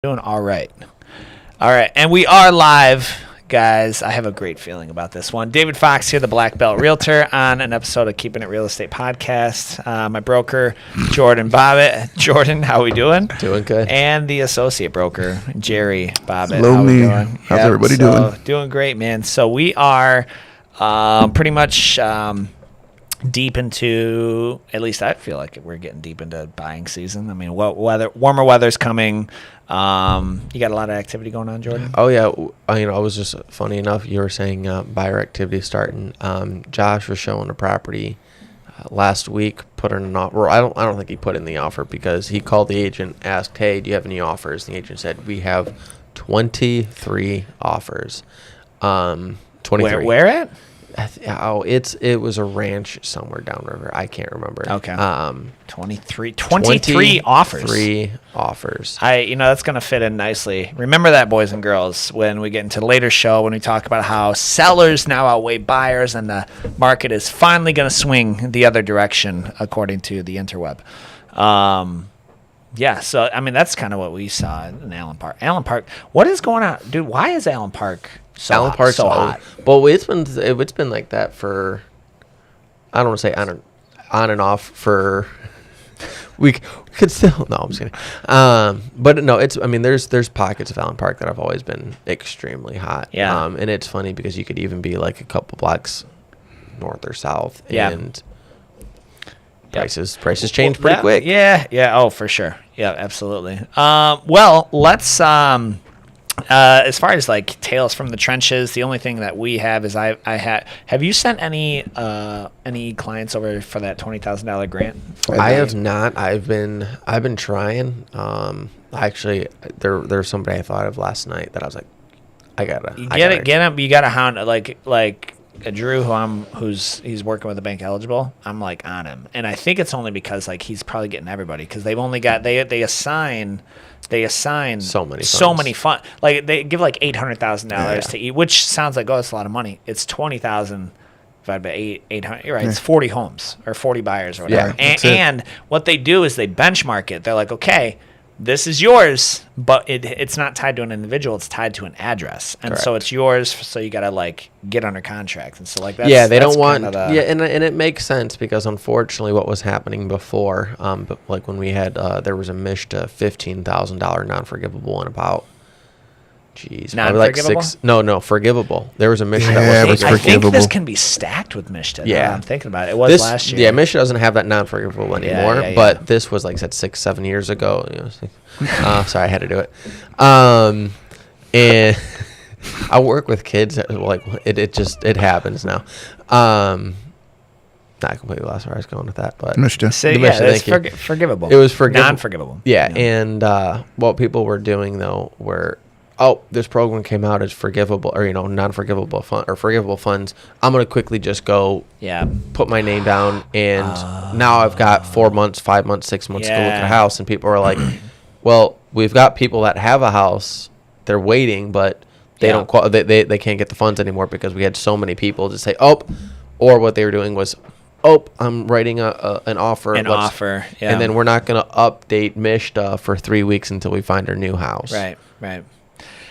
Doing all right. All right, and we are live, guys. I have a great feeling about this one. David Fox here, the Black Belt Realtor, on an episode of Keeping It Real Estate Podcast. My broker, Jordan Bobbitt. Jordan, how we doing? Doing good. And the associate broker, Jerry Bobbitt. Hello, how we me. doing? How's everybody doing? Doing great, man. So we are pretty much deep into, at least I feel like we're getting deep into buying season. I mean, warmer weather's coming. You got a lot of activity going on, Jordan? Oh yeah, I was just funny enough. You were saying buyer activity starting. Josh was showing a property last week. Put in an offer. I don't think he put in the offer because he called the agent, asked, "Hey, do you have any offers?" And the agent said, "We have 23 offers." 23. Where at? It was a ranch somewhere downriver. I can't remember. Okay. 23 offers. 3 offers. That's going to fit in nicely. Remember that, boys and girls, when we get into the later show, when we talk about how sellers now outweigh buyers and the market is finally going to swing the other direction, according to the interweb. Yeah, so, I mean, that's kind of what we saw in Allen Park. Allen Park, what is going on? Dude, why is Allen Park so hot? Well, it's been like that for, I don't want to say on and off for, we could still, no, I'm just kidding. But no, there's pockets of Allen Park that have always been extremely hot. Yeah. And it's funny because you could even be like a couple blocks north or south. Yeah. And prices change pretty quick. Yeah. Oh, for sure. Yeah, absolutely. Well, let's as far as like tales from the trenches, the only thing that we have is have you sent any clients over for that $20,000 grant? I have not. I've been trying. Actually, there's somebody I thought of last night that I was like, get him. You got to hound like Drew, he's working with the bank eligible. I'm like on him, and I think it's only because like he's probably getting everybody because they've only got they assign so many funds. Like they give like $800,000 to each, which sounds like that's a lot of money. It's 20,000 divided by 800. You're right. It's 40 homes or 40 buyers or whatever. Yeah, and what they do is they benchmark it. They're like, okay, this is yours, but it's not tied to an individual. It's tied to an address, and Correct. so it's yours. So you gotta like get under contract, and so like that's, they don't want and and it makes sense because unfortunately what was happening before, but like when we had there was a MISHTA $15,000 non-forgivable and about. Jeez, probably like forgivable. There was a MISHTA that wasn't I forgivable. think this can be stacked with MISHTA. Yeah, I'm thinking about it. It was last year. Yeah, MISHTA doesn't have that non-forgivable anymore. But this was like I said 6-7 years ago. Sorry, I had to do it. And I work with kids. Like it happens now. Not completely lost where I was going with that, but MISHTA. Forgivable. It was forgivable. Non-forgivable. Yeah, and what people were doing though were, this program came out as forgivable or non-forgivable fund or forgivable funds. I'm gonna quickly just go put my name down, and now I've got 4 months, 5 months, 6 months to go look at a house, and people are like, well, we've got people that have a house, they're waiting, but they don't they can't get the funds anymore because we had so many people to say or what they were doing was I'm writing an offer. And then we're not going to update MISHTA for 3 weeks until we find our new house. Right.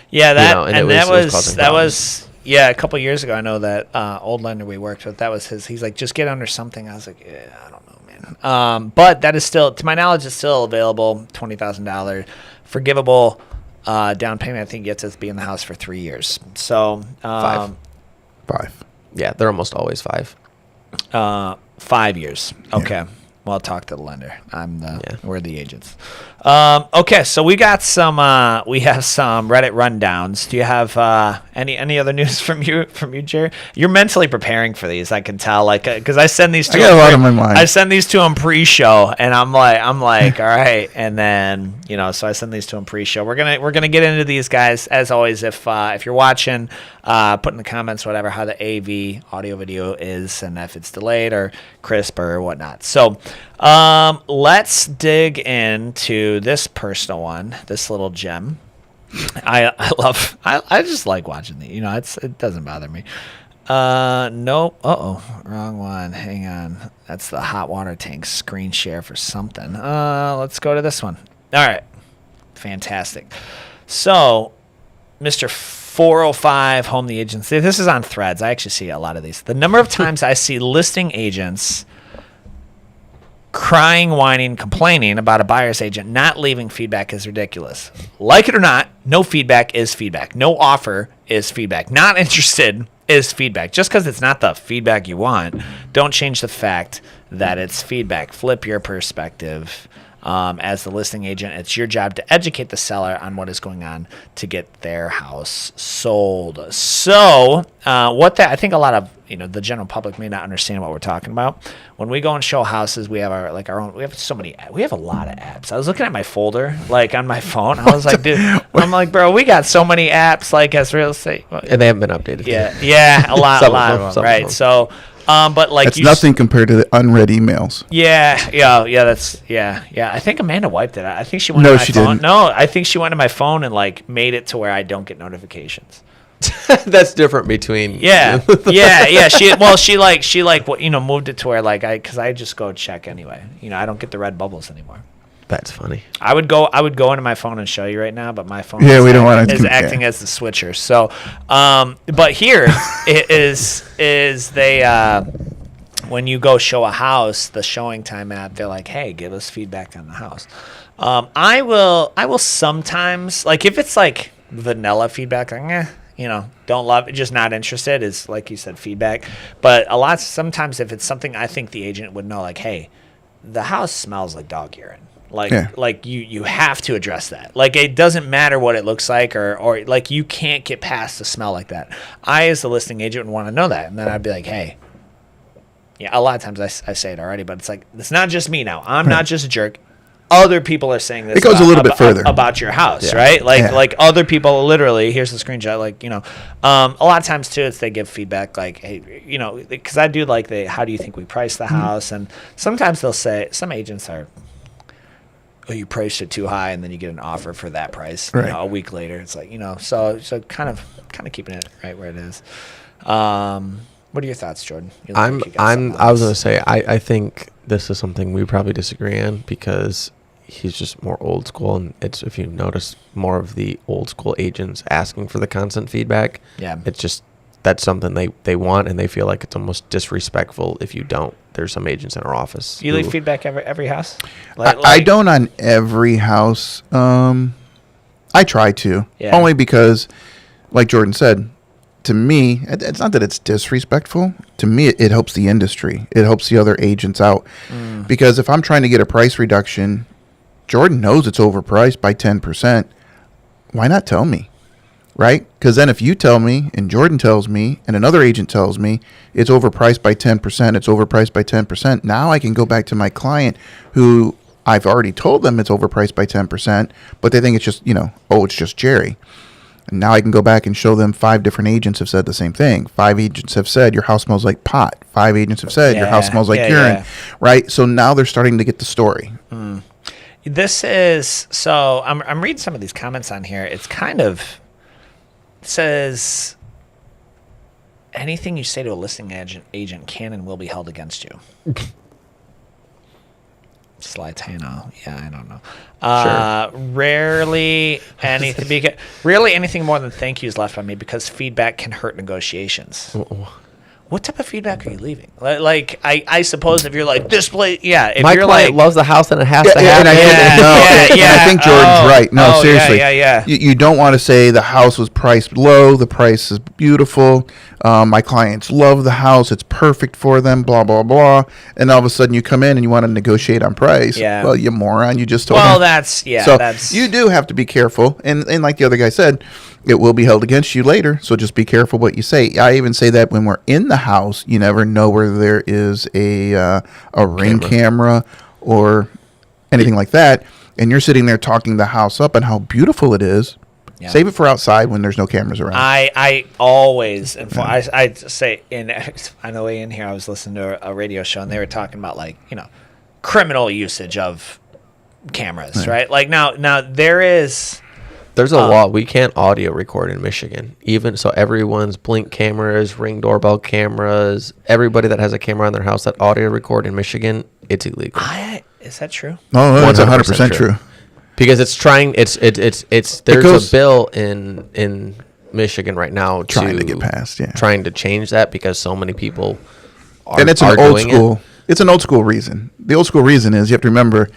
Yeah, that was a couple years ago. I know that old lender we worked with. That was he's like, just get under something. I was like, I don't know, man. But that is still, to my knowledge, is still available. $20,000 forgivable down payment. I think gets us to be in the house for 3 years. So 5. Yeah, they're almost always 5. 5 years. Okay. Yeah. Well, I'll talk to the lender. We're the agents. Okay, so we got we have some Reddit rundowns. Do you have any other news from you, Jerry? You're mentally preparing for these, I can tell, like, because I send these to I got a lot on my mind. I send these to him pre-show, and I'm like, all right, and then so I send these to him pre-show. We're gonna get into these guys as always. If you're watching, put in the comments whatever how the AV audio video is, and if it's delayed or crisp or whatnot. So let's dig into this personal one, this little gem. I just like watching the, it doesn't bother me. Nope. Wrong one. Hang on. That's the hot water tank screen share for something. Let's go to this one. All right. Fantastic. So, Mr. 405 Home the Agency. This is on Threads. I actually see a lot of these. The number of times I see listing agents crying, whining, complaining about a buyer's agent not leaving feedback is ridiculous. Like it or not, no feedback is feedback. No offer is feedback. Not interested is feedback. Just because it's not the feedback you want, don't change the fact that it's feedback. Flip your perspective. As the listing agent, it's your job to educate the seller on what is going on to get their house sold. So, I think a lot of the general public may not understand what we're talking about. When we go and show houses, we have our own. We have a lot of apps. I was looking at my folder on my phone. I was like, dude, I'm like, bro, we got so many apps as real estate, and they haven't been updated. Yeah, a lot of them, right? So. But it's nothing compared to the unread emails. Yeah. I think Amanda wiped it. I think she went to my phone. She didn't. No, I think she went to my phone and made it to where I don't get notifications. That's different between. Yeah. She moved it to where because I just go check anyway. I don't get the red bubbles anymore. That's funny. I would go into my phone and show you right now, but my phone is acting as the switcher. So, but here is they when you go show a house, the Showing Time app, they're like, hey, give us feedback on the house. I will sometimes if it's vanilla feedback, don't love it, just not interested is like you said, feedback. But sometimes if it's something I think the agent would know, hey, the house smells like dog urine. You have to address that. It doesn't matter what it looks like or you can't get past the smell like that. I, as the listing agent, would want to know that. And then I'd be like, hey, a lot of times I say it already, but it's not just me now. I'm not just a jerk. Other people are saying this. It goes a little bit further about your house, right? Other people literally, here's the screenshot, a lot of times too, it's they give feedback hey, because I do how do you think we price the house? And sometimes they'll say, some agents are, oh, you priced it too high, and then you get an offer for that price. Right. A week later, it's so kind of keeping it right where it is. What are your thoughts, Jordan? I was gonna say I think this is something we probably disagree on because he's just more old school, and it's, if you notice, more of the old school agents asking for the constant feedback. Yeah, it's just that's something they want, and they feel like it's almost disrespectful if you don't. There's some agents in our office. You leave feedback every house? I don't on every house. I try to. Yeah. Only because, like Jordan said, to me, it's not that it's disrespectful. To me, it helps the industry. It helps the other agents out. Because if I'm trying to get a price reduction, Jordan knows it's overpriced by 10%. Why not tell me? Right? Because then if you tell me and Jordan tells me and another agent tells me it's overpriced by 10%, it's overpriced by 10%, now I can go back to my client who I've already told them it's overpriced by 10%, but they think it's just, it's just Jerry. And now I can go back and show them 5 different agents have said the same thing. 5 agents have said your house smells like pot. 5 agents have said your house smells like urine. Right? So now they're starting to get the story. This is, so I'm reading some of these comments on here. It's kind of, says anything you say to a listing agent can and will be held against you. Slytano, I don't know. Sure. Rarely anything more than thank yous left on me because feedback can hurt negotiations. What type of feedback are you leaving? I suppose if you're this place, if my you're client loves the house and it has to happen. And I think Jordan's right. No, seriously. Yeah. You don't want to say the house was priced low, the price is beautiful, my clients love the house, it's perfect for them, blah, blah, blah. And all of a sudden you come in and you want to negotiate on price. Yeah. Well, you moron, you just told him. That's you do have to be careful. And like the other guy said, it will be held against you later, so just be careful what you say. I even say that when we're in the house, you never know where there is a ring camera or anything like that, and you're sitting there talking the house up and how beautiful it is. Yeah. Save it for outside when there's no cameras around. I always, I say, on the way in here, I was listening to a radio show, and they were talking about criminal usage of cameras, right? Now there is. There's a law. We can't audio record in Michigan. Even so, everyone's Blink cameras, Ring doorbell cameras, everybody that has a camera on their house that audio record in Michigan, it's illegal. Is that true? No, it's 100% true. Because it's trying. It's there's a bill in Michigan right now trying to get passed. Yeah, trying to change that because so many people are. And it's an old school. It's an old school reason. The old school reason is you have to remember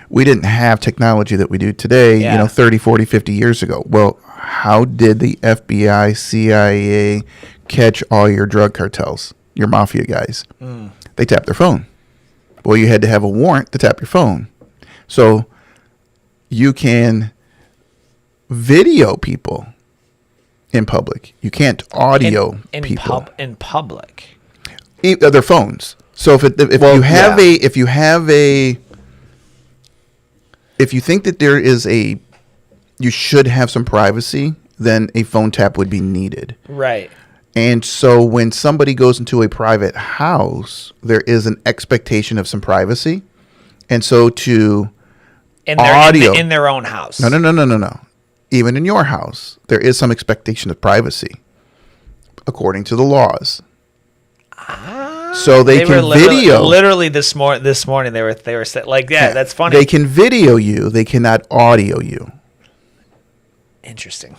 we didn't have technology that we do today. 30, 40, 50 years ago. Well, how did the FBI, CIA catch all your drug cartels, your mafia guys? They tapped their phone. Well, you had to have a warrant to tap your phone. So you can video people in public. You can't audio people in public. Their phones. So if you think that there is you should have some privacy, then a phone tap would be needed. Right. And so when somebody goes into a private house, there is an expectation of some privacy. And so in their own house. No. Even in your house, there is some expectation of privacy, according to the laws. So they can video. Literally this morning they were like, that's funny. They can video you. They cannot audio you. Interesting.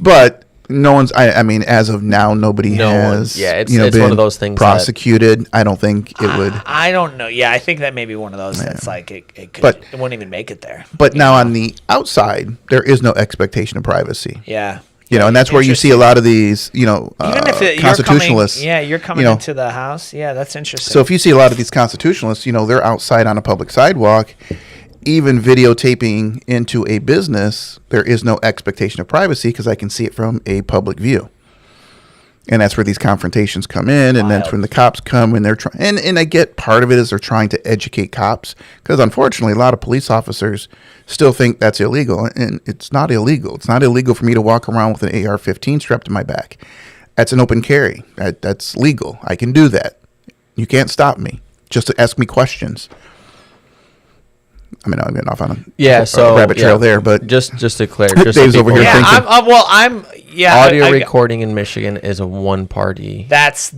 But no one's. I mean, as of now, nobody has. It's been one of those things prosecuted. I don't think it would. I don't know. Yeah, I think that may be one of those that's like it wouldn't even make it there. But now on the outside, there is no expectation of privacy. Yeah. And that's where you see a lot of these, even if constitutionalists. You're coming into the house. Yeah, that's interesting. So if you see a lot of these constitutionalists, they're outside on a public sidewalk, even videotaping into a business, there is no expectation of privacy because I can see it from a public view. And that's where these confrontations come in, and that's when the cops come and they're trying. And I get part of it is they're trying to educate cops because unfortunately a lot of police officers still think that's illegal, and it's not illegal. It's not illegal for me to walk around with an AR-15 strapped to my back. That's an open carry. That's legal. I can do that. You can't stop me. Just to ask me questions. I mean, I'm getting off on a rabbit trail there, but just to clear, Dave's over here thinking. Audio recording in Michigan is a one-party. That's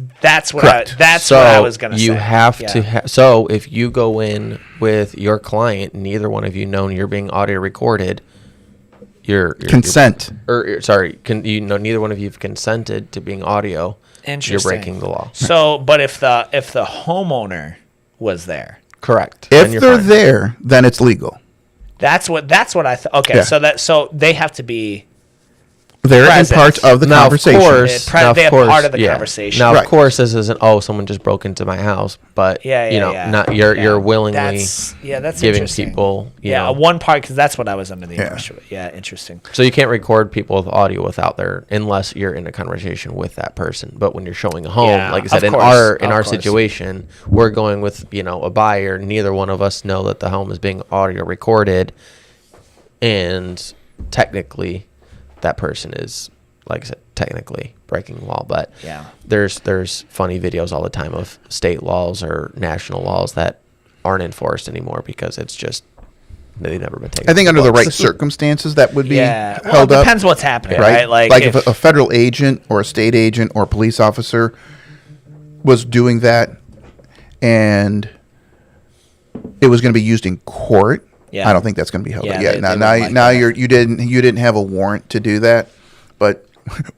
what I was going to say. You have to. So if you go in with your client, neither one of you know you're being audio recorded. Consent. Neither one of you have consented to being audio. Interesting. You're breaking the law. So, but if the homeowner was there. Correct. If they're there, then it's legal. That's what I thought. Okay, yeah. So they have to be there and part of the conversation. Of course, they have part of the conversation. Now, of course, this isn't someone just broke into my house, but not you're willingly giving people one part because that's what I was under the impression. Yeah, interesting. So you can't record people with audio without unless you're in a conversation with that person. But when you're showing a home, like I said, in our situation, we're going with a buyer. Neither one of us know that the home is being audio recorded, and technically that person is, like I said, technically breaking the law. But there's funny videos all the time of state laws or national laws that aren't enforced anymore because it's just they've never been taken. I think under the right circumstances that would be held up. It depends what's happening, right? Like if a federal agent or a state agent or a police officer was doing that and it was going to be used in court. Yeah. I don't think that's going to be held up. Now you didn't have a warrant to do that, but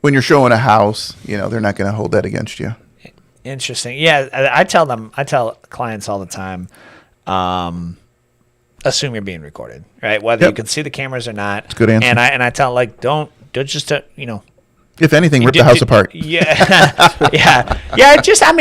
when you're showing a house, they're not going to hold that against you. Interesting. Yeah, I tell clients all the time, assume you're being recorded, right? Whether you can see the cameras or not. It's a good answer. And I tell don't just if anything, rip the house apart. Yeah, yeah. Just not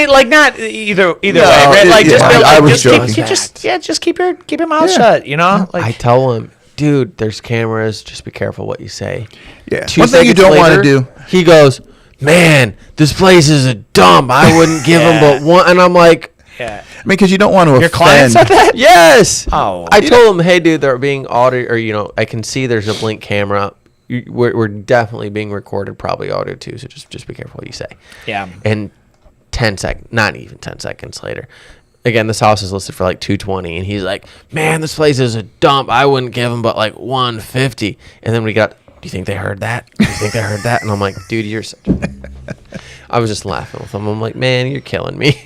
either way. Right? Like I was joking. Just keep your mouth shut. I tell him, dude, there's cameras. Just be careful what you say. Yeah. One thing you don't want to do. He goes, man, this place is a dump. I wouldn't give him but one. And I'm like, yeah. I mean, because you don't want to Your client said that? Yes. Oh. I told him, hey, dude, they're being audio, or I can see there's a blink camera. We're definitely being recorded, probably audio too. So just be careful what you say. Yeah. And not even 10 seconds later, again, this house is listed for like $220, and he's like, man, this place is a dump. I wouldn't give him but like $150. And then we got, do you think they heard that? Do you think they heard that? And I'm like, dude, you're such I was just laughing with him. I'm like, man, you're killing me.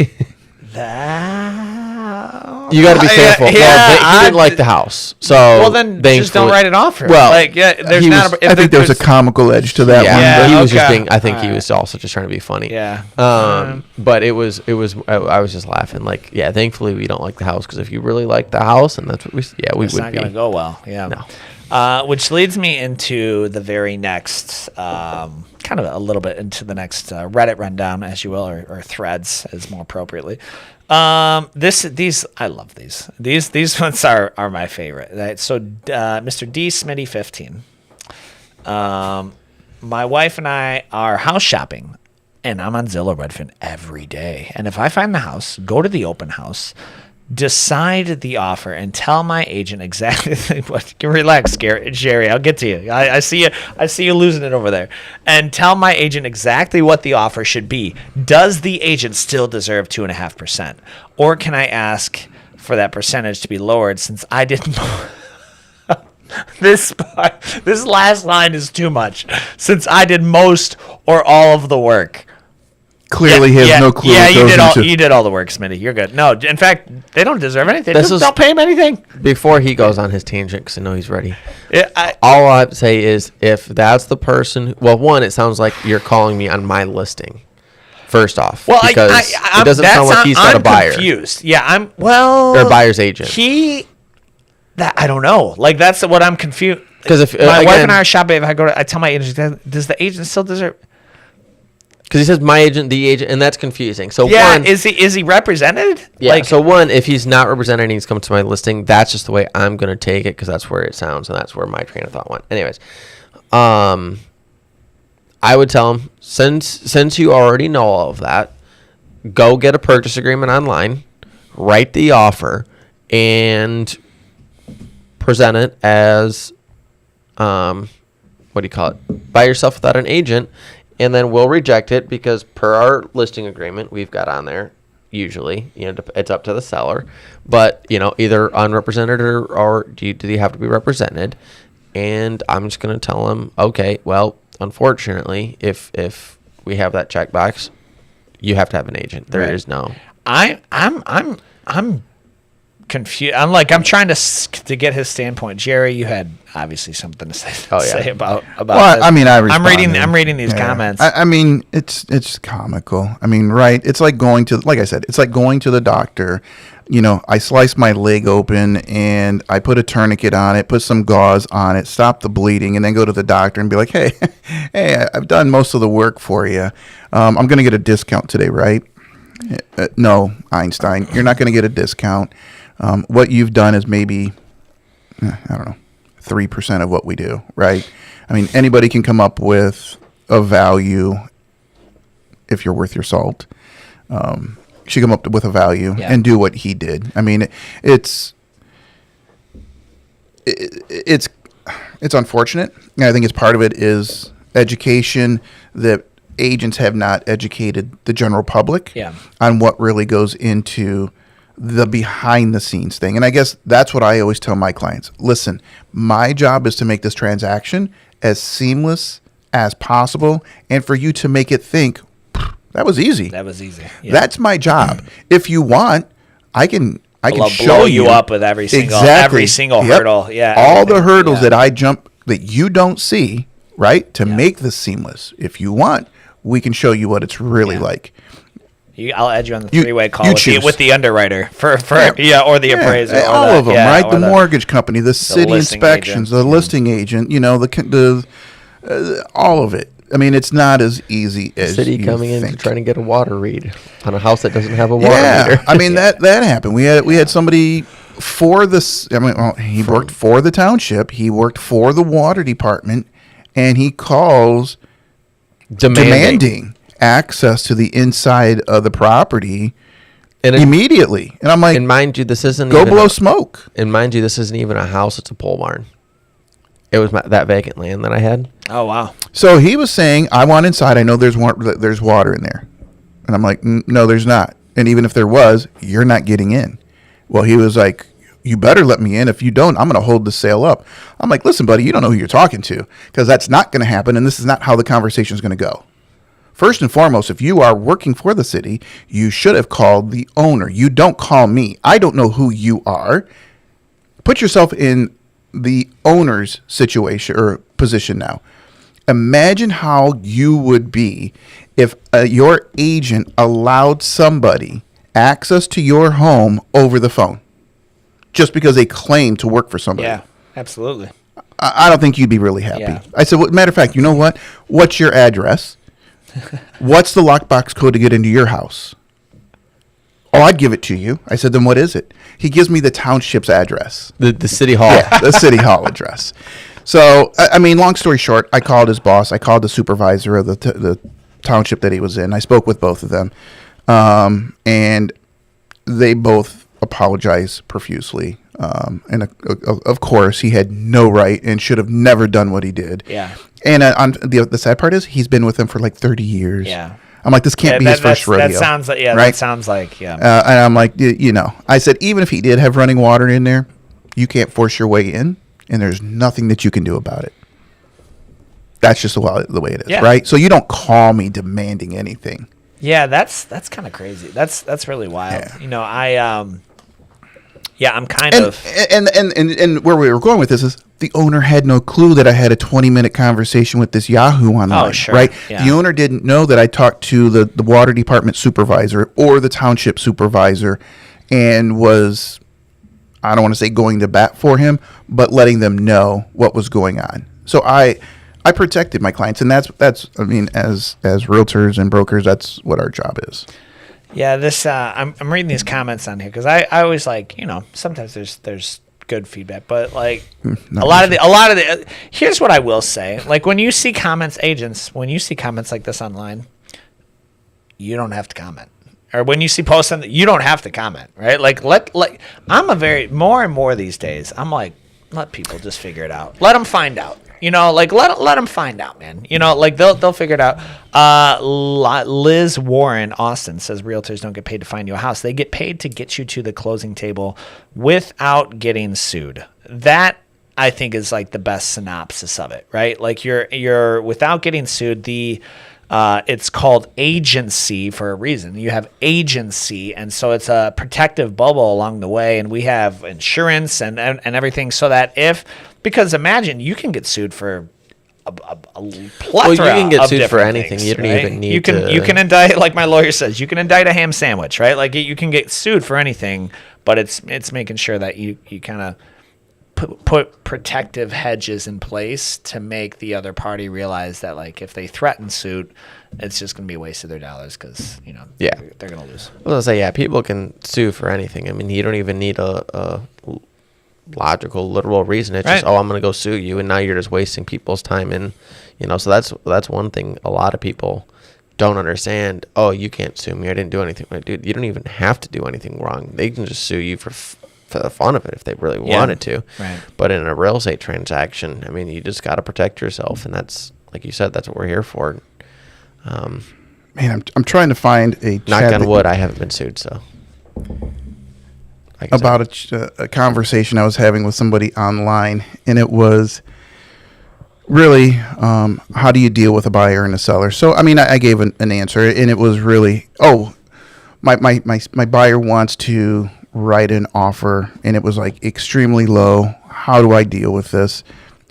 You got to be careful. He didn't like the house, so then just don't write it off for him. Well, there's not. I think there's a comical edge to that one. Yeah, But he was just being. I think he was also just trying to be funny. Yeah. But it was. I was just laughing. Like, yeah. Thankfully, we don't like the house, because if you really like the house, and that's what we. Yeah, we would be. It's not gonna go well. Yeah. No. Which leads me into the very next, kind of a little bit into the next Reddit rundown, as you will, or threads, as more appropriately. These I love these. These ones are my favorite. Right? So, Mr. D Smitty 15. My wife and I are house shopping, and I'm on Zillow Redfin every day. And if I find the house, go to the open house, decide the offer, and tell my agent exactly what. Relax, Jerry. I'll get to you. I see you. I see you losing it over there. And tell my agent exactly what the offer should be. Does the agent still deserve 2.5%, or can I ask for that percentage to be lowered since I didn't? This last line is too much. Since I did most or all of the work. Clearly, he has no clue. Yeah, you did all the work, Smitty. You're good. No, in fact, they don't deserve anything. Don't pay him anything. Before he goes on his tangent, because I know he's ready. Yeah, all I'd say is, if that's the person, well, one, it sounds like you're calling me on my listing. First off, because it doesn't sound like he's got a buyer. Confused. Yeah, or a buyer's agent. I don't know. Like, that's what I'm confused. Because if my wife and I are shopping, I tell my agent, does the agent still deserve? Because he says my agent, the agent, and that's confusing. So one, is he represented? Yeah. So one, if he's not represented and he's come to my listing, that's just the way I'm gonna take it, because that's where it sounds, and that's where my train of thought went. Anyways, I would tell him, since you already know all of that, go get a purchase agreement online, write the offer, and present it as what do you call it? By yourself without an agent. And then we'll reject it, because per our listing agreement we've got on there, usually, it's up to the seller. But, either unrepresented or do you have to be represented? And I'm just going to tell them, okay, well, unfortunately, if we have that checkbox, you have to have an agent. There is no. I'm confused. I'm trying to get his standpoint. Jerry, you had obviously something to say about. Well, this. I mean, I'm reading these comments. I mean, it's comical. I mean, right? It's like like I said, it's like going to the doctor. I slice my leg open and I put a tourniquet on it, put some gauze on it, stop the bleeding, and then go to the doctor and be like, hey, I've done most of the work for you. I'm going to get a discount today, right? No, Einstein, you're not going to get a discount. What you've done is maybe, I don't know, 3% of what we do, right? I mean, anybody can come up with a value if you're worth your salt. She come up with a value and do what he did. I mean, it's unfortunate. And I think it's part of it is education that agents have not educated the general public on what really goes into the behind the scenes thing. And I guess that's what I always tell my clients. Listen, my job is to make this transaction as seamless as possible, and for you to make it think, that was easy. Yeah. That's my job. If you want, I can show blow you up with every single hurdle. Yeah. All the hurdles that I jump that you don't see, right? To make this seamless. If you want, we can show you what it's really like. I'll add you on the three-way call with the underwriter for or the appraiser. All of them, right? The mortgage company, the city inspections, the listing agent, all of it. I mean, it's not as easy as city you coming think. in trying to get a water read on a house that doesn't have a water meter. I mean, that happened. We had somebody for this. I mean, he worked for the township. He worked for the water department, and he calls demanding access to the inside of the property immediately. And I'm like, and mind you, this isn't go blow smoke. And mind you, this isn't even a house; it's a pole barn. It was that vacant land that I had. Oh wow! So he was saying, "I want inside. I know there's water in there," and I'm like, "No, there's not. And even if there was, you're not getting in." Well, he was like, "You better let me in. If you don't, I'm going to hold the sale up." I'm like, "Listen, buddy, you don't know who you're talking to, because that's not going to happen, and this is not how the conversation is going to go. First and foremost, if you are working for the city, you should have called the owner. You don't call me. I don't know who you are. Put yourself in the owner's situation or position now. Imagine how you would be if your agent allowed somebody access to your home over the phone just because they claim to work for somebody. Yeah, absolutely. I don't think you'd be really happy. Yeah. I said, well, matter of fact, you know what? What's your address? What's the lockbox code to get into your house? Oh, I'd give it to you. I said, then what is it? He gives me the township's address. The city hall. Yeah, the city hall address. So, I mean, long story short, I called his boss. I called the supervisor of the township that he was in. I spoke with both of them. And they both apologized profusely. And of course, he had no right and should have never done what he did. Yeah. And on the sad part is he's been with them for like 30 years. Yeah. I'm like, this can't be his first rodeo. That sounds like, yeah, right? that sounds like, yeah. And I'm like, you know, I said, even if he did have running water in there, you can't force your way in, and there's nothing that you can do about it. That's just the way it is, Yeah. right? So you don't call me demanding anything. Yeah, that's kind of crazy. That's really wild. Yeah. You know, I'm kind of. And where we were going with this is the owner had no clue that I had a 20-minute conversation with this Yahoo online, sure. right? Yeah. The owner didn't know that I talked to the water department supervisor or the township supervisor and was, I don't want to say going to bat for him, but letting them know what was going on. So I protected my clients, and that's I mean, as realtors and brokers, that's what our job is. Yeah, this I'm reading these comments on here because I always like, you know, sometimes there's good feedback, but like a lot of the here's what I will say, like when you see comments like this online, you don't have to comment, or when you see posts on you don't have to comment, right? Like I'm a very more and more these days, I'm like, let people just figure it out, let them find out. You know, like let them find out, man. You know, like they'll figure it out. Liz Warren Austin says realtors don't get paid to find you a house; they get paid to get you to the closing table without getting sued. That I think is like the best synopsis of it, right? Like you're without getting sued. It's called agency for a reason. You have agency, and so it's a protective bubble along the way, and we have insurance and everything so that because imagine you can get sued for a plethora. Well, you can get sued for anything. Things, you don't right? even need you can indict, like my lawyer says, you can indict a ham sandwich, right? Like you can get sued for anything, but it's making sure that you kind of put protective hedges in place to make the other party realize that, like, if they threaten suit, it's just going to be a waste of their dollars because, you know, they're going to lose. I was going to say, yeah, people can sue for anything. I mean, you don't even need a logical, literal reason. It's just, I'm going to go sue you, and now you're just wasting people's time. And, you know, so that's one thing a lot of people don't understand. Oh, you can't sue me. I didn't do anything. Dude, you don't even have to do anything wrong. They can just sue you for the fun of it if they really wanted to. Right. But in a real estate transaction, I mean, you just got to protect yourself, and that's, like you said, that's what we're here for. Man, I'm trying to find a knock on wood. I haven't been sued, so. About a conversation I was having with somebody online, and it was really how do you deal with a buyer and a seller? So, I mean, I gave an answer, and it was really, my buyer wants to write an offer, and it was like extremely low. How do I deal with this?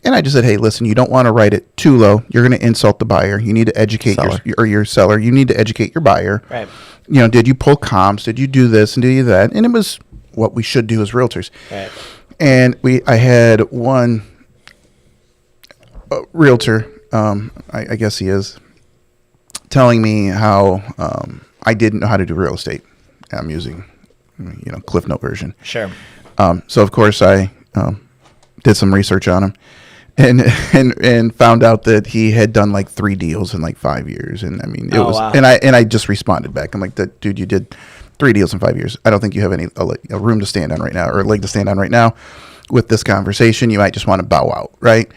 And I just said, hey, listen, you don't want to write it too low. You're going to insult the buyer. You need to educate your seller. You need to educate your buyer. Right. You know, did you pull comps? Did you do this and do that? And it was what we should do as realtors. Right. And I had one realtor, I guess he is, telling me how I didn't know how to do real estate. I'm using, Cliff Note version. Sure. So of course I did some research on him, and found out that he had done like 3 deals in like 5 years. And I mean, it was, wow. And I just responded back. I'm like, dude, you did 3 deals in 5 years. I don't think you have a room to stand on right now, or a leg to stand on right now with this conversation. You might just want to bow out. Right.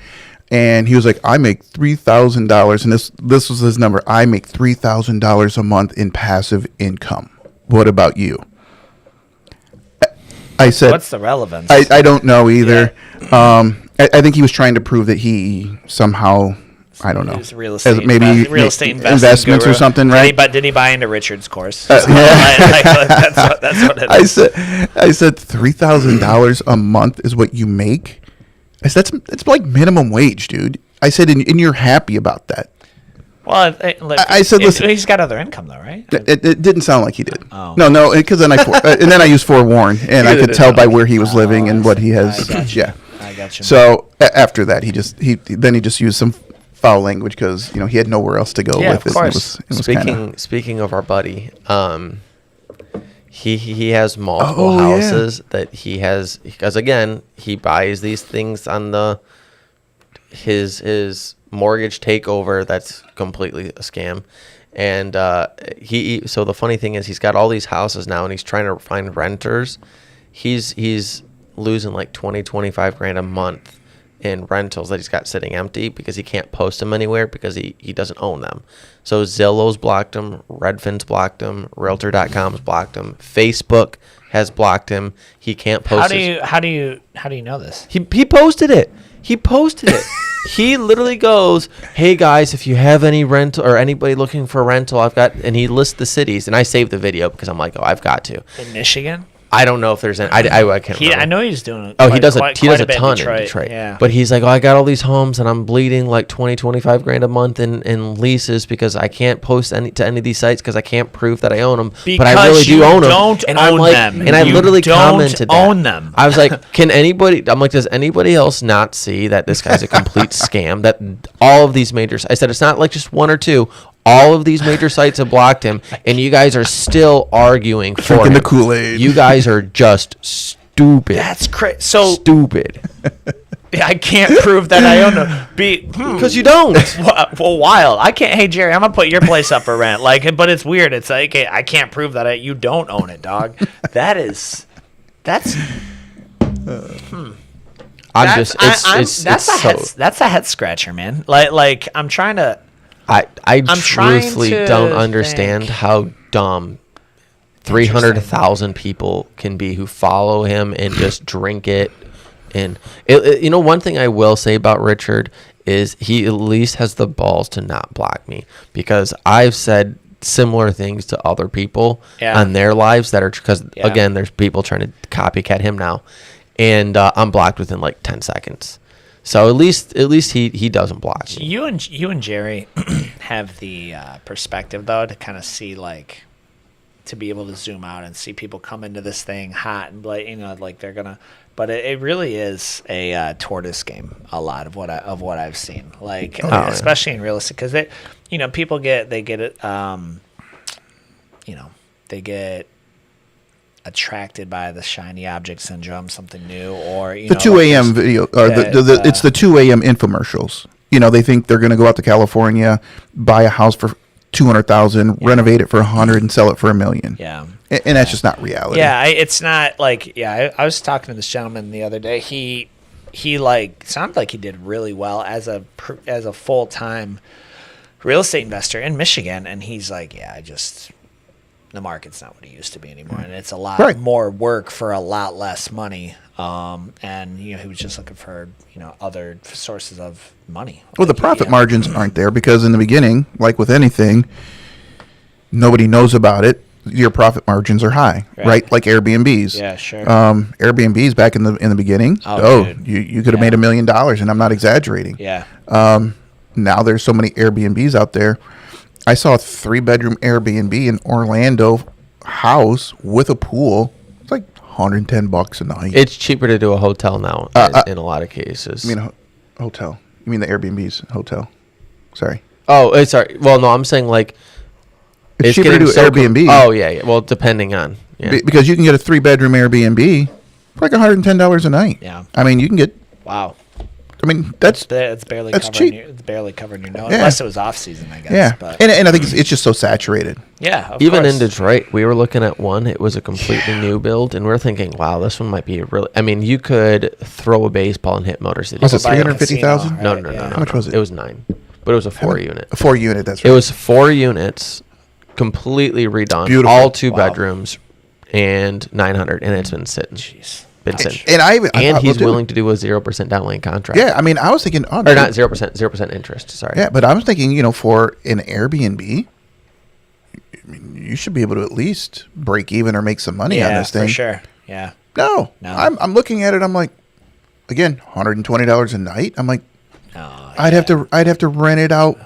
And he was like, I make $3,000. And this was his number. I make $3,000 a month in passive income. What about you? I said, what's the relevance? I don't know either. Yeah. I think he was trying to prove that he somehow I don't know. He's real estate, maybe real estate investments guru. or something, right? Did he buy into Richard's course? Yeah. That's what it is. I said $3,000 a month is what you make. I said that's like minimum wage, dude. I said, and you're happy about that. Well, I said, listen, he's got other income though, right? It didn't sound like he did. Oh. No, because then and then I used forewarn, and I could tell by where he was living and what he has. I got you. Yeah, I got you. So after that, he just used some foul language because he had nowhere else to go with of course. it. Was Speaking of our buddy, he has multiple houses that he has, because again he buys these things on his mortgage takeover that's completely a scam. And so the funny thing is he's got all these houses now and he's trying to find renters. He's losing like 25 grand a month in rentals that he's got sitting empty because he can't post them anywhere because he doesn't own them. So Zillow's blocked him, Redfin's blocked him, Realtor.com's blocked him, Facebook has blocked him. He can't post. How do you know this? He posted it. He posted it. He literally goes, "Hey guys, if you have any rental or anybody looking for a rental, I've got," and he lists the cities, and I saved the video because I'm like, "Oh, I've got to." In Michigan? I don't know if there's any. I can't remember. I know he's doing it. He does a ton in in Detroit. Yeah. But he's like, "Oh, I got all these homes and I'm bleeding like 25 grand a month in leases because I can't post to any of these sites because I can't prove that I own them. But I really do own them." Don't and own I'm like, them. and I You literally don't commented that. own them. I was like, "Can anybody?" I'm like, "Does anybody else not see that this guy's a complete scam? That all of these majors?" I said, "It's not like just one or two. All of these major sites have blocked him, and you guys are still arguing for Drinking him. the Kool-Aid. You guys are just stupid. That's crazy. So Stupid. I can't prove that I own them Because you don't. Well, wild. I can't. Hey Jerry, I'm gonna put your place up for rent. But it's weird. It's like I can't prove that you don't own it, dog. That's. That's a head scratcher, man. Like I'm trying to. I truthfully to don't understand think. how dumb 300,000 people can be who follow him and just drink it. And one thing I will say about Richard is he at least has the balls to not block me, because I've said similar things to other people on their lives that are because again, there's people trying to copycat him now, and I'm blocked within like 10 seconds. So at least he doesn't block me. You and Jerry have the perspective though to kind of see to be able to zoom out and see people come into this thing hot and like they're gonna. But it really is a tortoise game. A lot of what I've seen, especially in real estate, because people get attracted by the shiny object syndrome, something new, or the 2 a.m. video, or it's the 2 a.m. infomercials. They think they're going to go out to California, buy a house for $200,000, renovate it for $100,000, and sell it for $1 million. Yeah, and that's just not reality. Yeah, it's not like I was talking to this gentleman the other day. He sounded like he did really well as a full time real estate investor in Michigan, and he's like, the market's not what it used to be anymore, and it's a lot more work for a lot less money. And he was just looking for other sources of money. Well, the profit margins aren't there because in the beginning, like with anything, nobody knows about it. Your profit margins are high, right? Like Airbnbs. Yeah, sure. Airbnbs back in the beginning. You could have made $1 million, and I'm not exaggerating. Yeah. Now there's so many Airbnbs out there. I saw a 3-bedroom Airbnb in Orlando house with a pool. It's like $110 a night. It's cheaper to do a hotel now in a lot of cases. You mean a hotel? You mean the Airbnb's hotel? Sorry. Oh, sorry. Well, no, I'm saying it's cheaper to do Airbnb. Oh, yeah. Well, depending on. Yeah. Because you can get a 3-bedroom Airbnb for like $110 a night. Yeah. I mean, you can get. Wow. I mean, it's barely cheap. It's barely covering your note, unless it was off season, I guess. Yeah, but. And I think it's just so saturated. Yeah, even in Detroit, we were looking at one. It was a completely new build, and we're thinking, wow, this one might be a really. I mean, you could throw a baseball and hit Motor City. Was it 350,000? Right? No. How much was it? It was 9, but it was a 4-unit. A 4-unit. That's right. It was 4 units, completely redone. Beautiful. All 2 bedrooms, and 900, and it's been sitting. Jeez. Vincent. And I thought, he's well, willing to do a 0% down lane contract. Yeah, I mean, I was thinking, or not 0% interest. Sorry. Yeah, but I was thinking, for an Airbnb, you should be able to at least break even or make some money on this thing. For sure. Yeah. No. I'm looking at it. I'm like, again, $120 a night. I'm like, I'd have to rent it out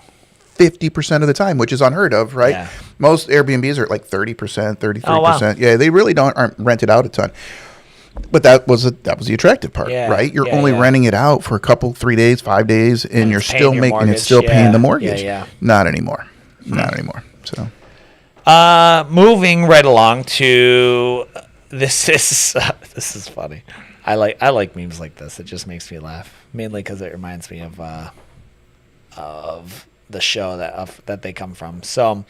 50% of the time, which is unheard of, right? Yeah. Most Airbnbs are like 30%, 33%. Oh, wow. Yeah, they really aren't rented out a ton. But that was the attractive part, right? You're only renting it out for a couple, 3 days, 5 days, and you're still making it's still paying the mortgage. Yeah. Not anymore. Not anymore. So, moving right along to this is funny. I like memes like this. It just makes me laugh, mainly because it reminds me of the show that they come from. So,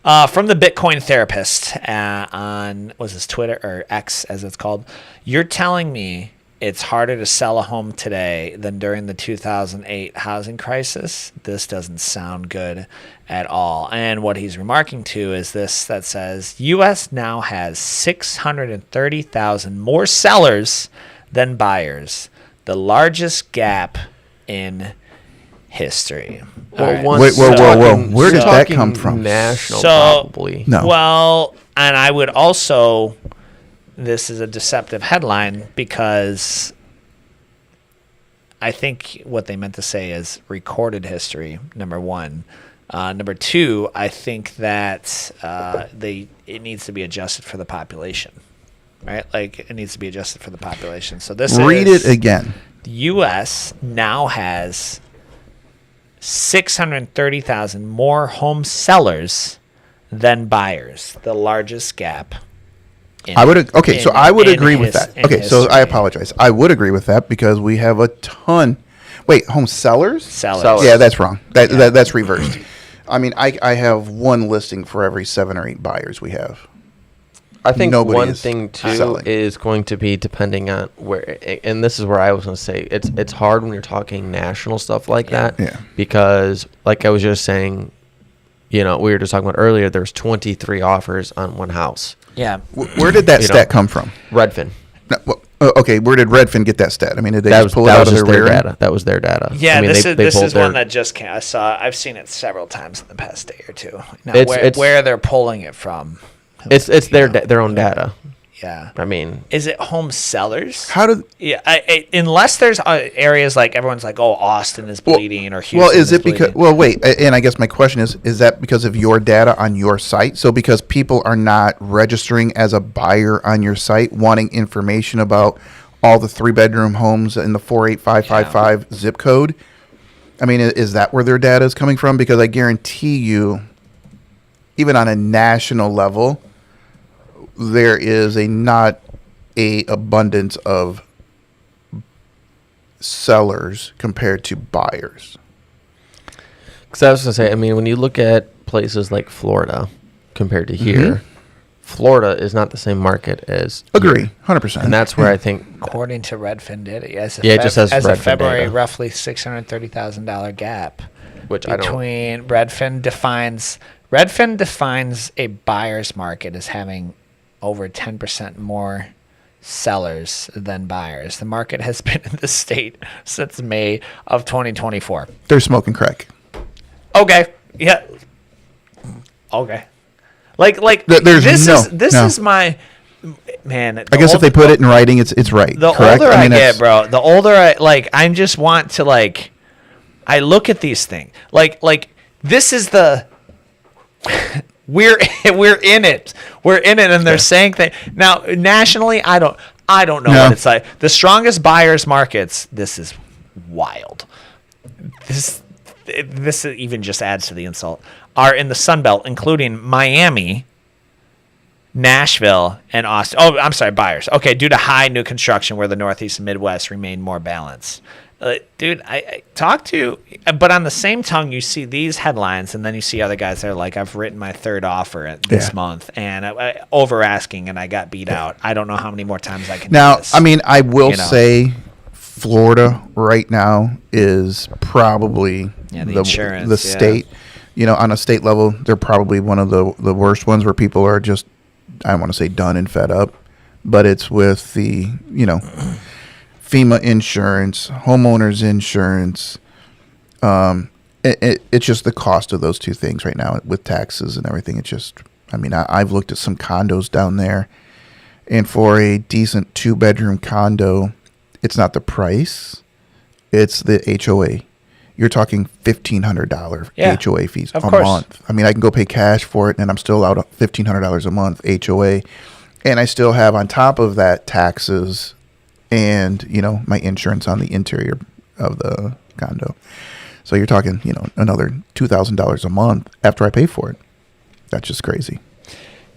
from the Bitcoin therapist on was this Twitter or X as it's called, you're telling me it's harder to sell a home today than during the 2008 housing crisis? This doesn't sound good at all. And what he's remarking to is this that says U.S. now has 630,000 more sellers than buyers, the largest gap in history. Well, whoa. Where did that come from? National, probably. No. Well, and I would also, this is a deceptive headline because I think what they meant to say is recorded history, number one. Number two, I think that it needs to be adjusted for the population, right? Like it needs to be adjusted for the population. So read it again. The U.S. now has 630,000 more home sellers than buyers, the largest gap. I would agree with that. Okay, so I apologize. I would agree with that because we have a ton. Wait, home sellers? Sellers. Yeah, that's wrong. That's reversed. I mean, I have one listing for every 7 or 8 buyers we have. I think one thing too is going to be depending on where, and this is where I was going to say it's hard when you're talking national stuff like that, because like I was just saying, we were just talking about earlier. There's 23 offers on one house. Yeah, where did that stat come from? Redfin. No, okay, where did Redfin get that stat? I mean, did they just pull it out of their rear data? That was their data. Yeah, this is one that just came. I've seen it several times in the past day or two. Now, where they're pulling it from. It's their own data. Yeah. I mean, is it home sellers? How do? Yeah, unless there's areas like everyone's like, oh, Austin is bleeding or Houston. Well, is it because? Well, wait, and I guess my question is that because of your data on your site? So because people are not registering as a buyer on your site, wanting information about all the 3-bedroom homes in the 48555 zip code. I mean, is that where their data is coming from? Because I guarantee you, even on a national level, there is not a abundance of sellers compared to buyers. Because I was going to say, I mean, when you look at places like Florida compared to here, Florida is not the same market as Agree, 100%. And that's where I think, according to Redfin data, it just says as Redfin of February, data. roughly $630,000 gap. Which between Redfin defines a buyer's market as having over 10% more sellers than buyers. The market has been in the state since May of 2024. They're smoking crack. Okay. Yeah. Okay. Like this is my man. I guess if they put it in writing, it's right. The correct? older I get, bro, the older I just want to I look at these things like this is the we're in it, and they're saying things now nationally. I don't know what it's like. The strongest buyers markets. This is wild. This even just adds to the insult. Are in the Sun Belt, including Miami, Nashville, and Austin. Oh, I'm sorry, buyers. Okay, due to high new construction where the Northeast and Midwest remain more balanced. Dude, I talk to, but on the same tongue, you see these headlines, and then you see other guys that are like, I've written my 3rd offer this month, and I over asking, and I got beat out. I don't know how many more times I can do this. I mean, I will say Florida right now is probably the state. On a state level, they're probably one of the worst ones where people are just, I don't want to say done and fed up, but it's with the, FEMA insurance, homeowners insurance. It's just the cost of those two things right now with taxes and everything. It's just, I've looked at some condos down there, and for a decent 2-bedroom condo, it's not the price, it's the HOA. You're talking $1,500 HOA fees a month. I can go pay cash for it, and I'm still out $1,500 a month HOA, and I still have on top of that taxes and my insurance on the interior of the condo. So you're talking another $2,000 a month after I pay for it. That's just crazy.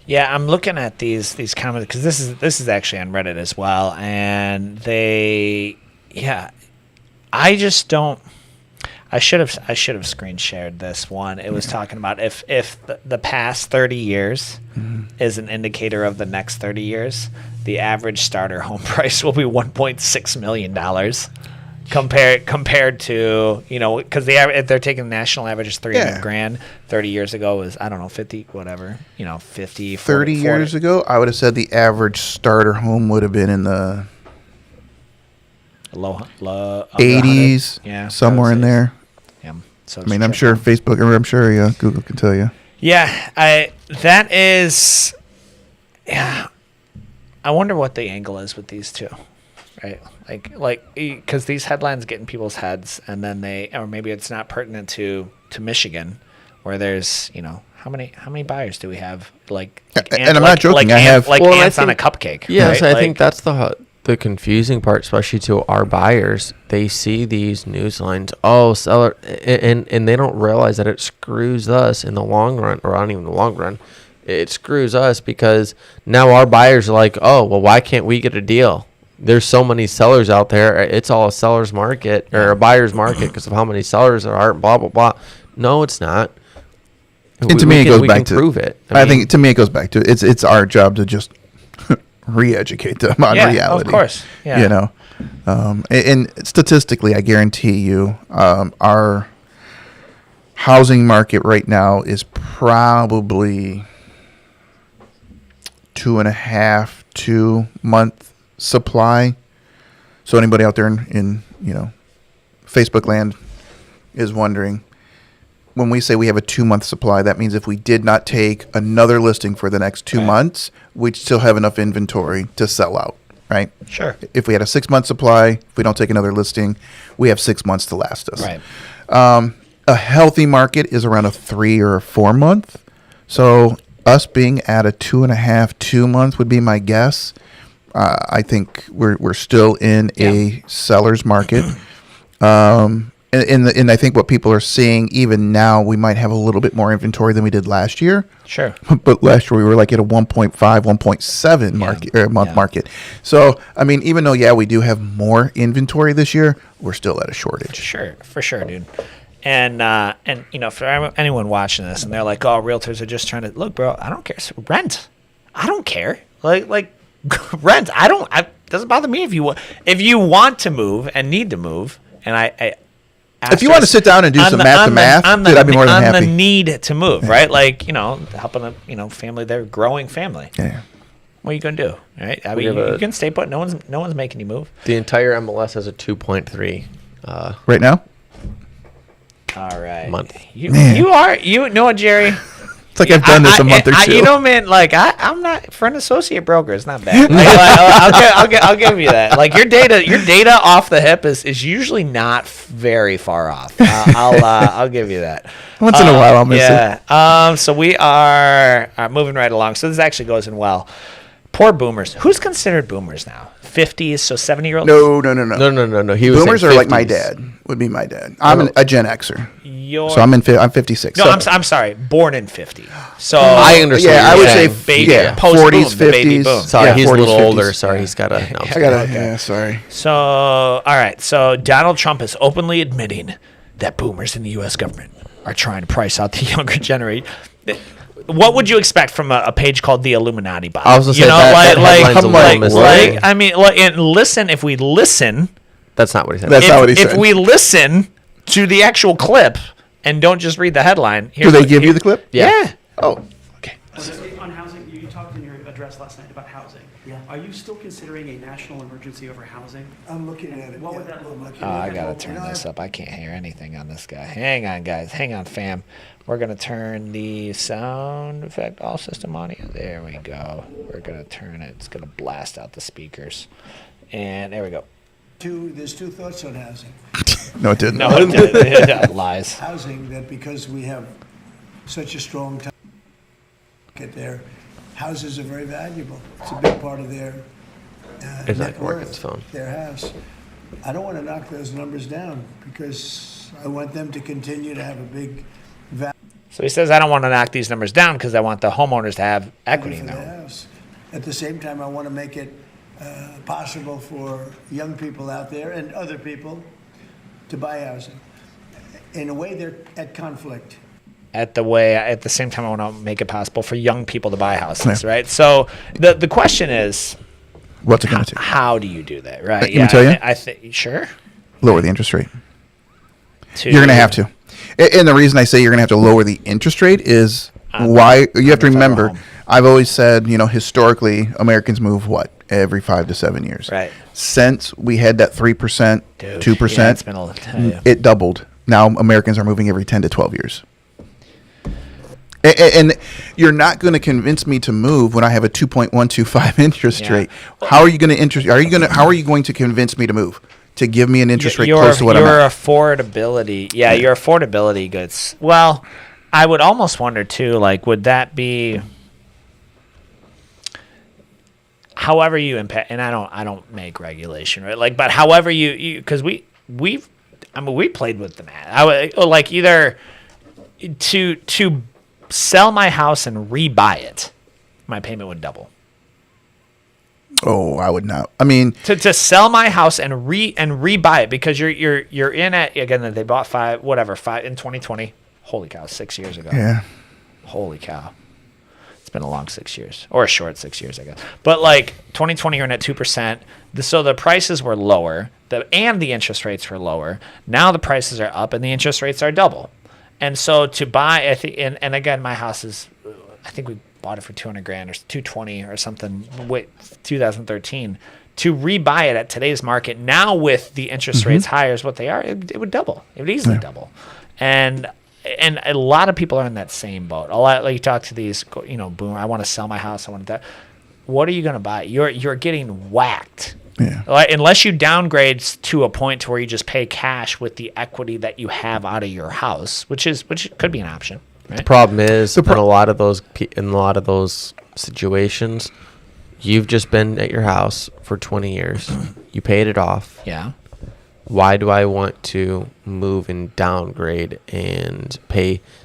Yeah, I'm looking at these comments because this is actually on Reddit as well, and I just don't. I should have screen shared this one. It was talking about if the past 30 years is an indicator of the next 30 years, the average starter home price will be $1.6 million. Compared to, because if they're taking the national average is 300 grand, 30 years ago was, I don't know, 50, whatever, 50, 30 years ago, I would have said the average starter home would have been in the low 80s, somewhere in there. Yeah. So I'm sure Facebook, or I'm sure Google can tell you. Yeah, that is, I wonder what the angle is with these two. Right, like, because these headlines get in people's heads, and then or maybe it's not pertinent to Michigan, where there's, how many buyers do we have? And I'm not joking. I have ants on a cupcake. Yes, right? I think that's the confusing part, especially to our buyers. They see these news lines, seller, and they don't realize that it screws us in the long run, or not even the long run. It screws us because now our buyers are like, why can't we get a deal? There's so many sellers out there. It's all a seller's market or a buyer's market because of how many sellers there are. Blah blah blah. No, it's not. And to me, it goes back to prove it. I think to me, it goes back to it's our job to just re-educate them on reality. Of course. Yeah. And statistically, I guarantee you, our housing market right now is probably 2.5 2 month supply. So anybody out there in Facebook land is wondering, when we say we have a 2-month supply, that means if we did not take another listing for the next 2 months, we'd still have enough inventory to sell out, right? Sure. If we had a 6-month supply, if we don't take another listing, we have 6 months to last us. Right. A healthy market is around a 3 or a 4 month. So us being at a 2.5 2 month would be my guess. I think we're still in a seller's market. And I think what people are seeing even now, we might have a little bit more inventory than we did last year. Sure. But last year we were like at a 1.5, 1.7 market or month market. So, even though, we do have more inventory this year, we're still at a shortage. Sure. For sure, dude. And for anyone watching this and they're like, realtors are just trying to look, bro, I don't care. So rent. I don't care. Like rent. Doesn't bother me if you want to move and need to move. And if you want to sit down and do some math, dude, I'd be more than happy. On the need to move, right? Helping a family, they're growing family. Yeah. What are you gonna do, right? You can stay put. No one's making you move. The entire MLS has a 2.3 right now. All right. Month. You know what, Jerry? It's like I've done this a month or two. Man, I'm not, for an associate broker, it's not bad. I'll give you that. Like your data off the hip is usually not very far off. I'll give you that. Once in a while I'll miss it. So we are moving right along. So this actually goes in well. Poor boomers. Who's considered boomers now? 50s, so 70-year-olds? No. Boomers are like my dad. Would be my dad. I'm a Gen Xer. So I'm 56. No, I'm sorry. Born in 50. So I understand. Yeah, I would say baby, 40s, 50s. Sorry, he's 40s, a little 50s. older. Sorry, he's got to. Sorry. So, all right. So Donald Trump is openly admitting that boomers in the U.S. government are trying to price out the younger generation. What would you expect from a page called the Illuminati bot? I was going to say listen. If we listen, that's not what he said. That's not what he said. If we listen to the actual clip and don't just read the headline, do they give you the clip? Yeah. Oh, okay. On housing, you talked in your address last night about housing. Yeah. Are you still considering a national emergency over housing? I'm looking at it. What would yeah. that look like? Oh, I gotta turn this up. I can't hear anything on this guy. Hang on, guys. Hang on, fam. We're gonna turn the sound effect all system audio. There we go. We're gonna turn it. It's gonna blast out the speakers. And there we go. There's two thoughts on housing. No, it didn't. No, it didn't. Lies. Housing, that because we have such a strong market there, houses are very valuable. It's a big part of their Is net that Morgan's worth, phone? their house. I don't want to knock those numbers down because I want them to continue to have a big value So he says, I don't want to knock these numbers down because I want the homeowners to have equity for in the their home. house. At the same time, I want to make it possible for young people out there and other people to buy housing. In a way, they're at conflict. At the same time, I want to make it possible for young people to buy houses, right? So the question is, What's it going to take? how do you do that, right? Let me tell you. I think sure. Lower the interest rate. To- You're going to have to. And the reason I say you're going to have to lower the interest rate is why you have to the federal remember. home. I've always said, historically, Americans move what? Every 5 to 7 years. Right. Since we had that 3%, Dude, 2%, yeah, it's been a long time. it doubled. Now Americans are moving every 10 to 12 years. And you're not going to convince me to move when I have a 2.125 interest Yeah. rate. How are you going to How are you going to convince me to move? To give me an interest rate close to what I'm your at? affordability, your affordability goods. Well, I would almost wonder too, like, would that be, however you impact? And I don't make regulation, right? Like, but however you because we played with the math. I would like either to sell my house and rebuy it, my payment would double. Oh, I would not. I mean, To sell my house and rebuy it because you're in it again. They bought five in 2020. Holy cow, 6 years ago. yeah. Holy cow, it's been a long 6 years or a short 6 years, I guess. But like 2020, you're in at 2%. So the prices were lower, and the interest rates were lower. Now the prices are up and the interest rates are double. And so to buy, I think, and again, my house is, I think we bought it for $200,000 or $220,000 or something. 2013. To rebuy it at today's market now with the interest rates higher as what they are, it would double. It would easily double. And a lot of people are in that same boat. A lot, like you talk to these, boom, I want to sell my house. I want that. What are you going to buy? You're getting whacked. Yeah. Like, unless you downgrade to a point to where you just pay cash with the equity that you have out of your house, which could be an option. Right? Problem is, in a lot of those situations, you've just been at your house for 20 years. You paid it off. Yeah. Why do I want to move and downgrade and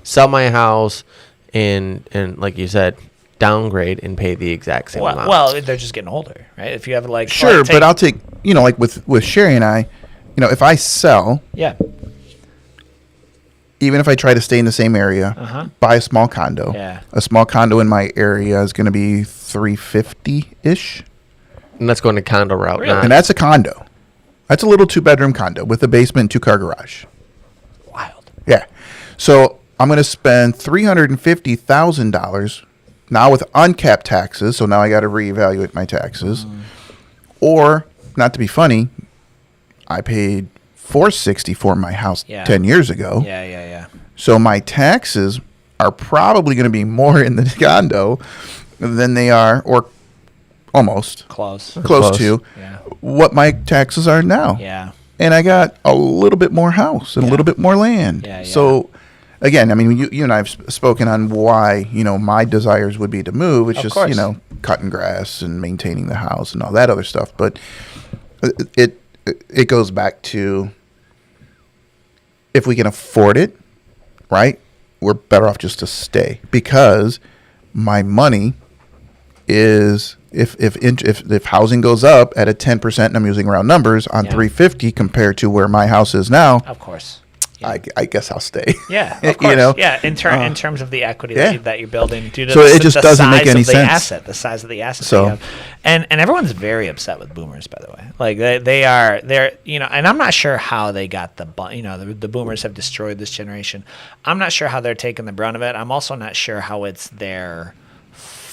sell my house and like you said, downgrade and pay the exact same amount? Well, they're just getting older, right? If you have Sure, but I'll take, like with Sherry and I, if I sell, yeah. even if I try to stay in the same area, buy a small condo. Yeah. A small condo in my area is going to be $350-ish. And that's going to condo route. Really? And that's a condo. That's a little 2-bedroom condo with a basement and 2-car garage. Wild. Yeah. So I'm going to spend $350,000 now with uncapped taxes. So now I got to reevaluate my taxes. Or, not to be funny, I paid $460 for my house 10 years ago. Yeah. So my taxes are probably going to be more in the condo than they are, or almost Close to Yeah. what my taxes are now. Yeah. And I got a little bit more house and a little bit more land. Yeah. So again, I mean, you and I have spoken on why, my desires would be to move. It's Of just, course. cutting grass and maintaining the house and all that other stuff. But it goes back to, if we can afford it, right, we're better off just to stay, because my money is, if housing goes up at a 10%, and I'm using round numbers on 350 compared to where my house is now, Of course. I guess I'll stay. Yeah, of course. In terms of the equity yeah. that you're building, due to So it just the doesn't size make any of the sense. the size of the asset So- that you have. And everyone's very upset with boomers, by the way. Like they're and I'm not sure how they got the boomers have destroyed this generation. I'm not sure how they're taking the brunt of it. I'm also not sure how it's their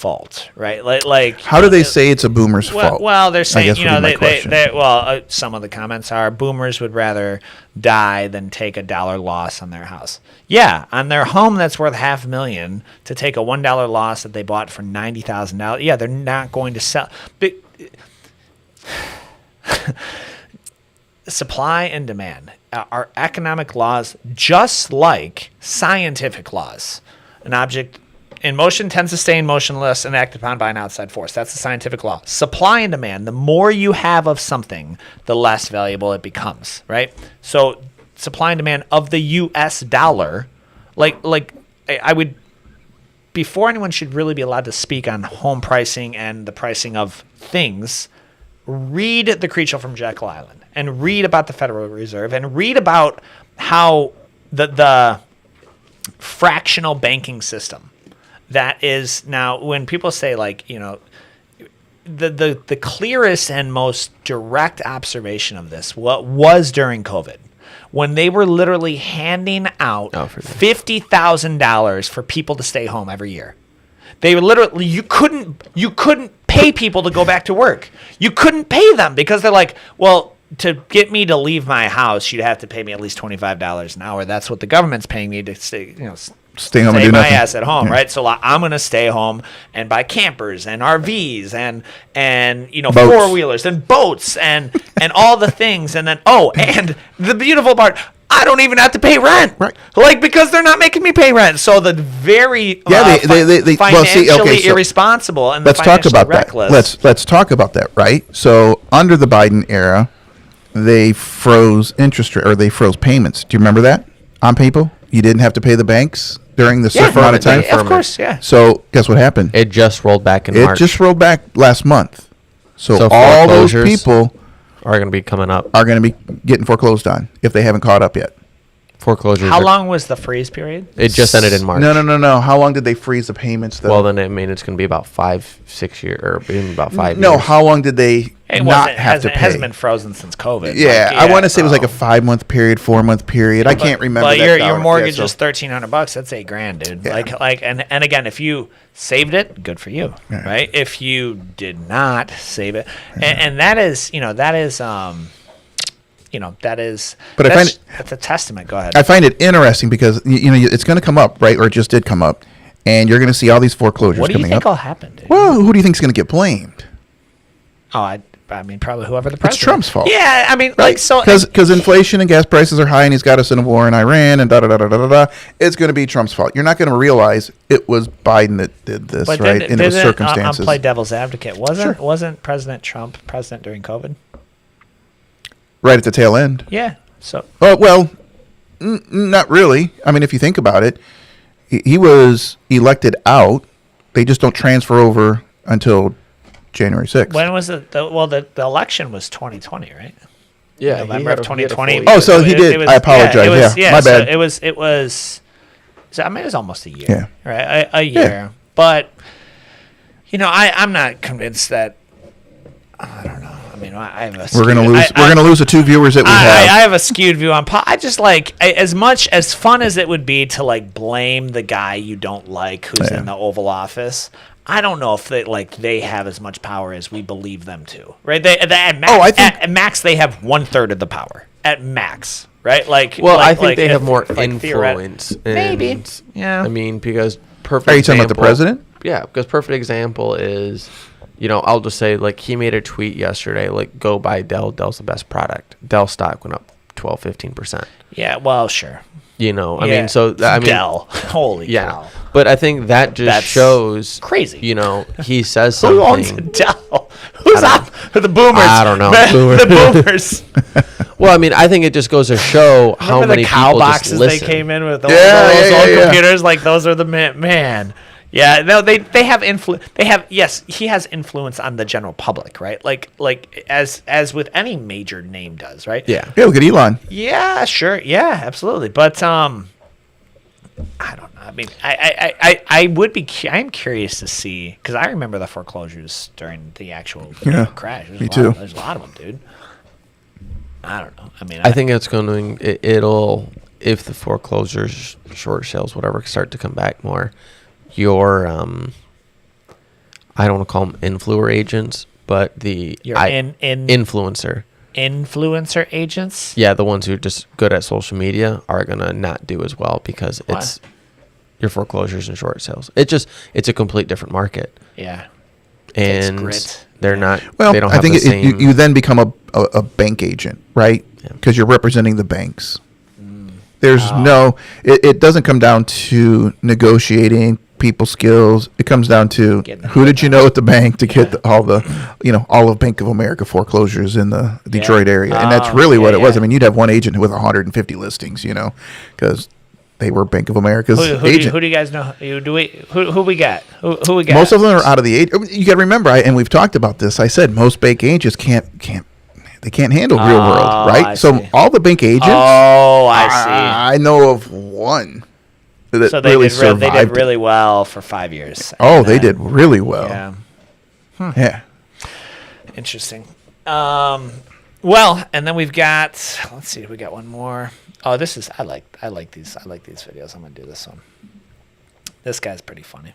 fault, right? Like How do they say it's a boomer's fault? Well, they're saying, guess would be my question. some of the comments are boomers would rather die than take $1 loss on their house. Yeah, on their home that's worth $500,000 to take a $1 loss that they bought for $90,000. Yeah, they're not going to sell. But supply and demand are economic laws, just like scientific laws. An object in motion tends to stay in motion unless acted upon by an outside force. That's the scientific law. Supply and demand, the more you have of something, the less valuable it becomes, right? So supply and demand of the U.S. dollar, I would, before anyone should really be allowed to speak on home pricing and the pricing of things, read The Creature from Jekyll Island and read about the Federal Reserve and read about how the fractional banking system that is now, when people say, like, you know, the clearest and most direct observation of this was during COVID, when they were literally handing out $50,000 for people to stay home every year. They were literally, you couldn't pay people to go back to work. You couldn't pay them because they're like, well, to get me to leave my house, you'd have to pay me at least $25 an hour. That's what the government's paying me to stay, stay home and do my nothing. ass at home, Yeah. right? So I'm going to stay home and buy campers and RVs and Boats. four-wheelers and boats and all the things. And then, and the beautiful part, I don't even have to pay rent. Right. Like, because they're not making me pay rent. So the very they financially so irresponsible and let's talk financially about reckless. that. Let's talk about that, right? So under the Biden era, they froze interest rate, or they froze payments. Do you remember that on people? You didn't have to pay the banks during the certain amount of time. Of course, yeah. So guess what happened? It just rolled back in March. It just rolled back last month. So So all those foreclosures people are going to be coming up. are going to be getting foreclosed on if they haven't caught up yet. Foreclosures. How are- long was the freeze period? It just ended in March. No. How long did they freeze the payments, though? Well, then it's going to be about 5-6 years, or even about 5 years. No, how long did they It not have to pay? It hasn't been frozen since COVID. Yeah, I want to say it was like a 5-month period, 4-month period. I can't remember. But that your down. mortgage Yeah, is $1,300. That's $8,000, dude. Yeah. And again, if you saved it, good for you, Yeah. right? If you did not save it, and that is. But I find that's a testament. Go ahead. I find it interesting because it's going to come up, right? Or it just did come up, and you're going to see all these foreclosures What do you coming think up. will happen, dude? Well, who do you think is going to get blamed? I mean, probably whoever the president. It's Trump's fault. Yeah, I mean, Right? so Because inflation and gas prices are high, and he's got us in a war in Iran, and da da da da da da. It's going to be Trump's fault. You're not going to realize it was Biden that did this, but right? And it was circumstances. I'll play devil's advocate. Sure. Wasn't President Trump president during COVID? Right at the tail end. Yeah. So Oh well, not really. I mean, if you think about it, he was elected out. They just don't transfer over until January 6th. when was it? The election was 2020, right? Yeah, November of 2020. Oh, so he did. I apologize. Yeah, my bad. So it was. So, I mean, it was almost a year. Yeah. Right. A year. Yeah. But I'm not convinced that. I don't know. I mean, I have a. We're gonna skewed- lose. We're gonna lose the 2 viewers that we have. I have a skewed view on I just as much as fun as it would be to blame the guy you don't like who's Yeah. in the Oval Office. I don't know if they have as much power as we believe them to. Right? They at max, I think- at max they have 1/3 of the power at max. Right? I think they have more theoret- influence. Maybe. Yeah. I mean, because perfect. Are you talking about the example- president? Yeah, because perfect example is, I'll just say, he made a tweet yesterday, go buy Dell. Dell's the best product. Dell stock went up 12-15%. Yeah. Well, sure. Dell. Holy Yeah, cow. but I think that just That's shows crazy. He says Who owns something. Dell? Who's I up? The boomers. I don't know. The boomers. Well, I mean, I think it just goes to show how Remember many the cow people boxes just they listen. came in with? Yeah, Those old yeah. computers, those are the man. Yeah, no, they have influence. Yes, he has influence on the general public, right? As with any major name does, right? Yeah. Yeah, look at Elon. Yeah, sure. Yeah, absolutely. But I don't know. I mean, I'm curious to see, because I remember the foreclosures during the actual crash. me too. There's a lot of them, dude. I don't know. I mean, I think it's going to, it'll, if the foreclosures, short sales, whatever, start to come back more, your I don't want to call them influencer agents, but influencer. Influencer agents? Yeah, the ones who are just good at social media are going to not do as well because it's your foreclosures and short sales. It's a complete different market. Yeah. And grit. they're not, Well, they don't I have think the same. you then become a bank agent, right? Because you're representing the banks. There's it doesn't come down to negotiating people skills. It comes down to who did you know at the bank to get all of Bank of America foreclosures in the Detroit area. And that's really what it was. I mean, you'd have one agent with 150 listings, because they were Bank of America's agent. Who do you guys know? Who we got? Who we got? Most of them are out of the age. You got to remember, and we've talked about this. I said most bank agents can't handle real world, right? I So see. all the bank agents. Oh, I see. I know of one that So they really did survived. they did really well for 5 years. Oh, they did really well. Yeah. Yeah. Interesting. Well, and then we've got. Let's see. We got one more. Oh, this is. I like these. I like these videos. I'm gonna do this one. This guy's pretty funny.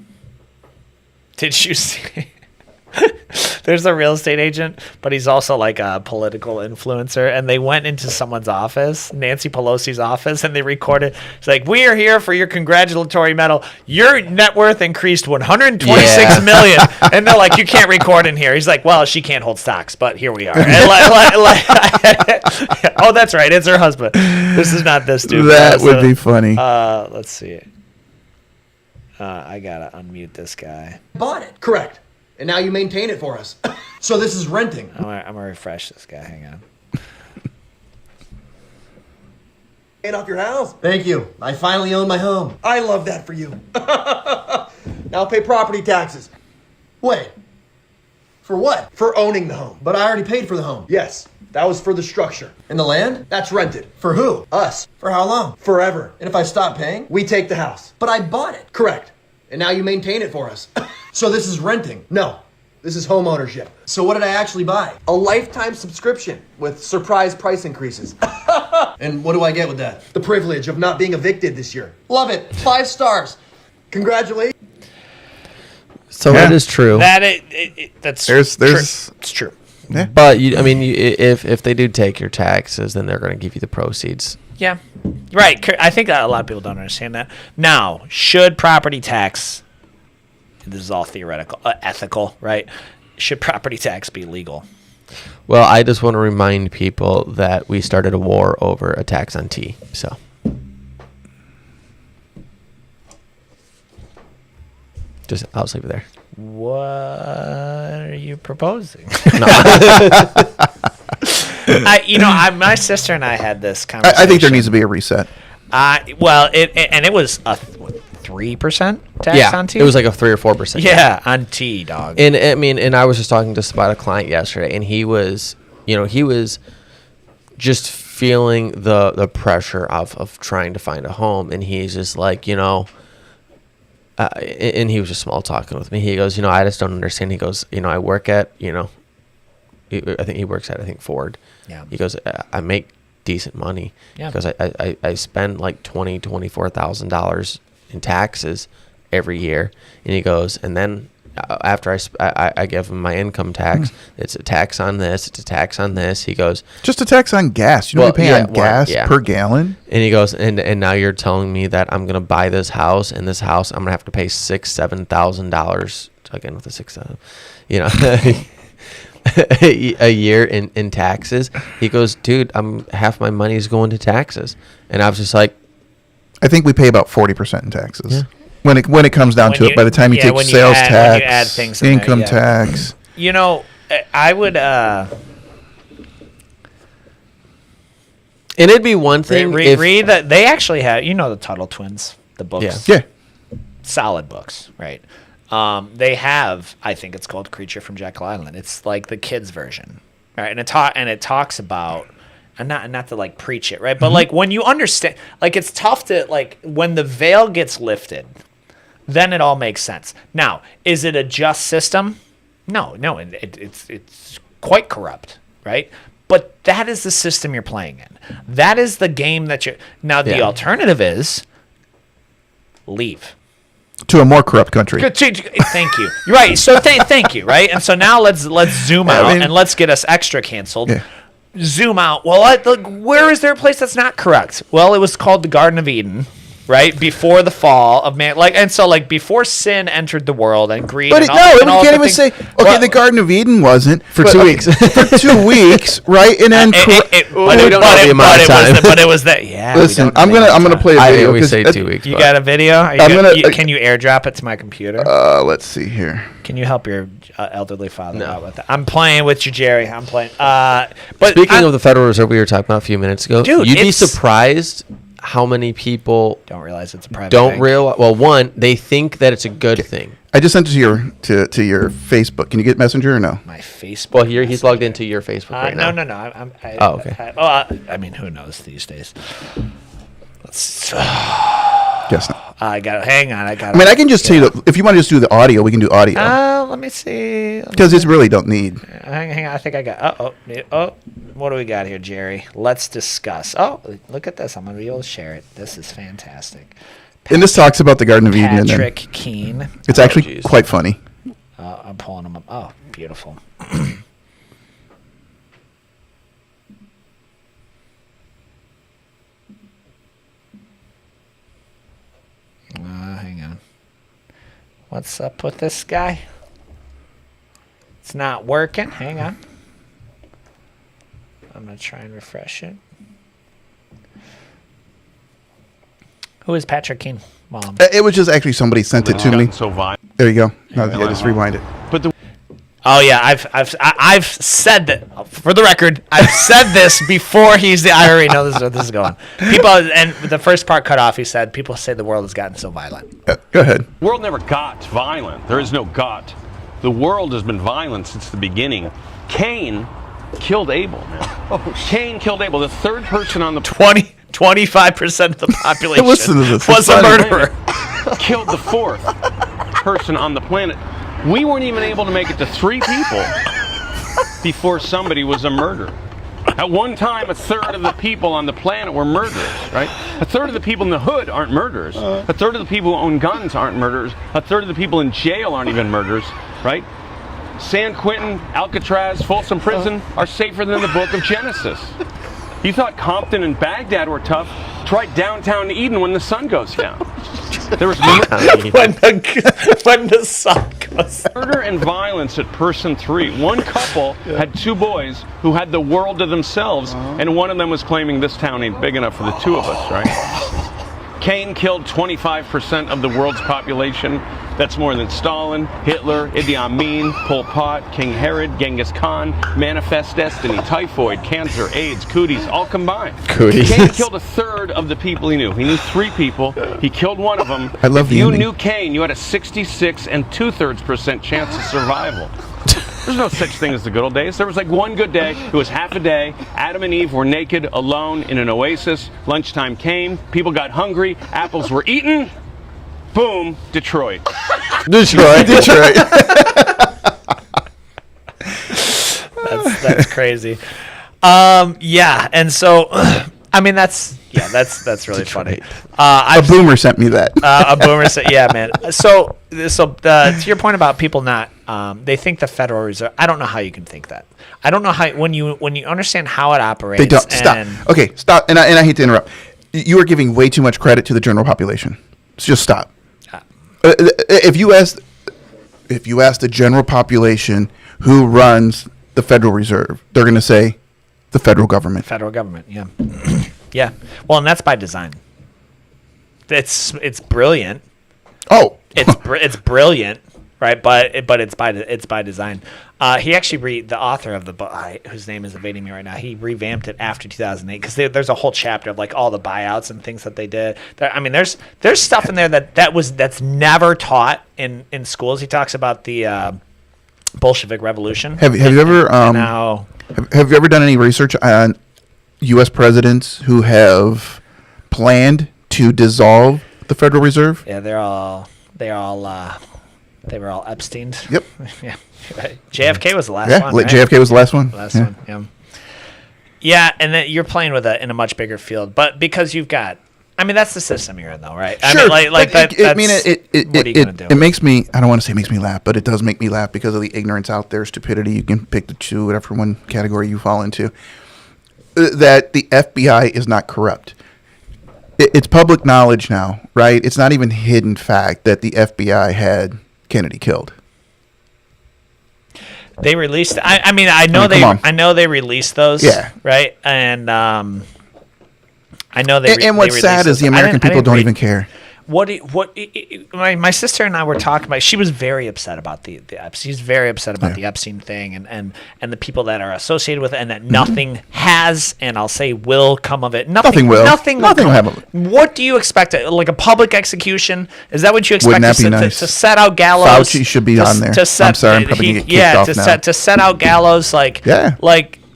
Did you see? There's a real estate agent, but he's also like a political influencer. And they went into someone's office, Nancy Pelosi's office, and they recorded. It's like, we are here for your congratulatory medal. Your net worth increased 126 million. And they're like, you can't record in here. He's like, well, she can't hold stocks, but here we are. And oh, that's right. It's her husband. This is not this dude. That would be funny. Let's see. I gotta unmute this guy. Bought it. Correct. And now you maintain it for us. So this is renting. I'm gonna refresh this guy. Hang on. Paid off your house. Thank you. I finally own my home. I love that for you. Now I'll pay property taxes. Wait. For what? For owning the home. But I already paid for the home. Yes. That was for the structure. And the land? That's rented. For who? Us. For how long? Forever. And if I stop paying, we take the house. But I bought it. Correct. And now you maintain it for us. So this is renting. No. This is home ownership. So what did I actually buy? A lifetime subscription with surprise price increases. And what do I get with that? The privilege of not being evicted this year. Love it. 5 stars. Congratulations. So Yeah. that is true. That's There's- true. It's true. Yeah. But if they do take your taxes, then they're going to give you the proceeds. Yeah, right. I think that a lot of people don't understand that. Now, should property tax? This is all theoretical, ethical, right? Should property tax be legal? Well, I just want to remind people that we started a war over a tax on tea. So I'll just leave it there. What are you proposing? My sister and I had this conversation. I think there needs to be a reset. It was a 3% tax on tea. It was like a 3 or 4%. Yeah, on tea, dog. And I was just talking to about a client yesterday, and he was just feeling the pressure of trying to find a home, and he's just like, and he was just small talking with me. He goes, I just don't understand. He goes, I work at, I think he works at, Ford. Yeah. He goes, I make decent money. Yeah. Because I spend like $24,000 in taxes every year. And he goes, and then after I give him my income tax, it's a tax on this, it's a tax on this. He goes, Just a tax on gas. You know, what you pay on gas per gallon. and he goes, and now you're telling me that I'm gonna buy this house, and this house I'm gonna have to pay $6,000-$7,000 again with the $6,000, a year in taxes. He goes, dude, half my money is going to taxes, and I was just like, I think we pay about 40% in taxes. Yeah. When it comes down to it, by the time you take sales when tax, you add things in there, income yeah. tax. I would. and it'd be one thing Read that they actually have. The Tuttle Twins, the books. Yeah. Solid books, right? They have. I think it's called Creature from Jekyll Island. It's like the kids' version, right? And it talks about. And not to like preach it, right? But like when you understand, like it's tough to like when the veil gets lifted, then it all makes sense. Now, is it a just system? No, it's quite corrupt, right? But that is the system you're playing in. That is the game that you're. Now the alternative is leave. To a more corrupt country. Thank you. You're right. So thank you. Right. And so now let's zoom out and let's get us extra canceled. Yeah. Zoom out. Well, where is there a place that's not correct? Well, it was called the Garden of Eden. Right before the fall of man, before sin entered the world and greed. But and all, no, and all we can't the even things, say the Garden of Eden wasn't For 2 weeks. for 2 weeks, right? And then but it was that. Yeah. Listen, I'm gonna play a video. We say 2 weeks. You got a video? Can you airdrop it to my computer? Let's see here. Can you help your elderly father out with that? I'm playing with you, Jerry. I'm playing. But Speaking of the Federal Reserve, we were talking about a few minutes ago. Dude, you'd be surprised how many people don't realize it's a private bank. Well, one, they think that it's a good thing. I just sent it to your Facebook. Can you get Messenger or no? My Facebook. Well, he's logged into your Facebook right now. No. Okay. I mean, who knows these days? Let's. Guess not. I got. Hang on. I can just tell you if you want to just do the audio, we can do audio. Let me see. Because it's really don't need. Hang on. I think I got. What do we got here, Jerry? Let's discuss. Oh, look at this. I'm gonna be able to share it. This is fantastic. And this talks about the Garden of Eden. Patrick Keene. It's actually quite funny. I'm pulling them up. Oh, beautiful. Hang on. What's up with this guy? It's not working. Hang on. I'm going to try and refresh it. Who is Patrick Keene? Mom. It was just actually somebody sent it to me. There you go. No, just rewind it. Oh yeah, I've said that for the record. I've said this before I already know this is going. People, and the first part cut off. He said people say the world has gotten so violent. Go ahead. The world never got violent. There is no got. The world has been violent since the beginning. Cain killed Abel, man. Cain killed Abel. The third person on the 25% of the population Listen to this. was a murderer. Killed the fourth person on the planet. We weren't even able to make it to 3 people before somebody was a murderer. At one time, a third of the people on the planet were murderers, right? A third of the people in the hood aren't murderers. A third of the people who own guns aren't murderers. A third of the people in jail aren't even murderers, right? San Quentin, Alcatraz, Folsom Prison are safer than the book of Genesis. You thought Compton and Baghdad were tough? Try downtown Eden when the sun goes down. There was when the sun goes down. Murder and violence at person 3. One couple had 2 boys who had the world to themselves, and one of them was claiming this town ain't big enough for the 2 of us, right? Cain killed 25% of the world's population. That's more than Stalin, Hitler, Idi Amin, Pol Pot, King Herod, Genghis Khan, Manifest Destiny, typhoid, cancer, AIDS, cooties, all combined. Cooties. Cain killed a third of the people he knew. He knew 3 people. He killed one of them. I love if the you ending. knew Cain, you had a 66 2/3% chance of survival. There's no such thing as the good old days. There was like one good day. It was half a day. Adam and Eve were naked, alone, in an oasis. Lunchtime came. People got hungry. Apples were eaten. Boom, Detroit. Detroit. That's crazy. Yeah, and so I mean that's really funny. A boomer sent me that. A boomer said, "Yeah, man." So to your point about people not, they think the Federal Reserve. I don't know how you can think that. I don't know how when you understand how it operates. They don't stop. Okay, stop. And I hate to interrupt. You are giving way too much credit to the general population. So just stop. If you ask the general population who runs the Federal Reserve, they're going to say the federal government. Federal government, yeah, yeah. Well, and that's by design. It's brilliant. Oh, it's brilliant, right? But it's by design. He actually the author of the book, whose name is evading me right now. He revamped it after 2008 because there's a whole chapter of like all the buyouts and things that they did. I mean, there's stuff in there that's never taught in schools. He talks about the Bolshevik Revolution. Have you ever have you ever done any research on U.S. presidents who have planned to dissolve the Federal Reserve? Yeah, they were all Epsteined. Yep. Yeah. Right. JFK was the last one. Yeah, right? JFK was the last one. Last one. Yeah. Yeah, and then you're playing with it in a much bigger field, but because you've got I mean, that's the system you're in, though, right? Sure, I mean, like but that. I mean, what are you gonna do? it makes me. I don't want to say it makes me laugh, but it does make me laugh because of the ignorance out there, stupidity. You can pick the two, whatever one category you fall into. That the FBI is not corrupt. It's public knowledge now, right? It's not even hidden fact that the FBI had Kennedy killed. They released. I mean, I know they released those. Yeah. Right. And I know they. And what's sad is the American people don't even care. My sister and I were talking about. She was very upset about the Epstein. She's very upset about the Epstein thing and the people that are associated with it, and that nothing has, and I'll say will come of it. Nothing will. Nothing will happen. What do you expect? Like a public execution? Is that what you expect? Wouldn't that be nice? To set out gallows? Fauci should be on there. I'm sorry, I'm probably gonna get kicked off now. To set out gallows like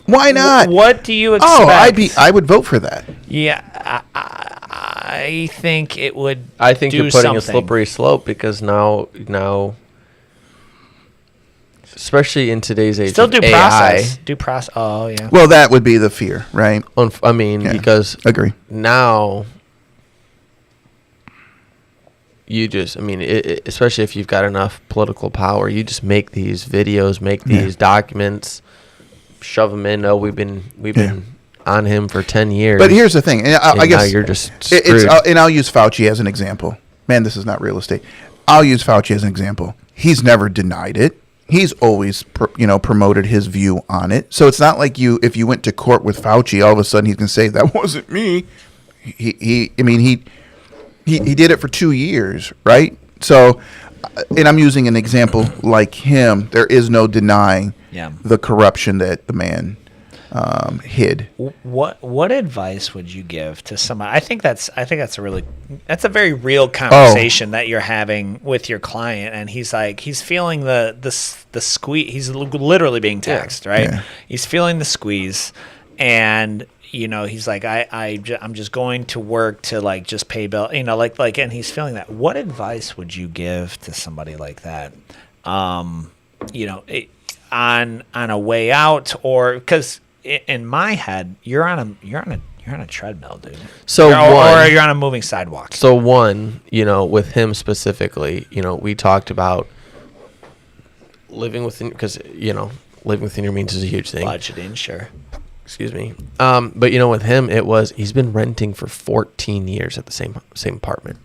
why not? What do you expect? I would vote for that. Yeah, I think it would. I think you're putting something. a slippery slope because now, especially in today's age, Still of due AI, process. Due process. Oh yeah. Well, that would be the fear, right? I mean, because agree. Now, you just, I mean, especially if you've got enough political power, you just make these videos, make these documents, shove them in. Oh, we've been on him for 10 years. But here's the thing. I guess now you're just screwed. and I'll use Fauci as an example. Man, this is not real estate. I'll use Fauci as an example. He's never denied it. He's always, promoted his view on it. So it's not like if you went to court with Fauci, all of a sudden he's going to say that wasn't me. He did it for 2 years, right? So, and I'm using an example like him. There is no denying the corruption that the man hid. What advice would you give to somebody? I think that's a very real conversation that you're having with your client, and he's feeling the squeeze. He's literally being taxed, right? Yeah. He's feeling the squeeze, and he's like, I'm just going to work to just pay bill, and he's feeling that. What advice would you give to somebody like that? On a way out, or because in my head, you're on a treadmill, dude. So or you're on a moving sidewalk. So with him specifically, we talked about living within, because living within your means is a huge thing. Budgeting, sure. Excuse me. But with him, he's been renting for 14 years at the same apartment.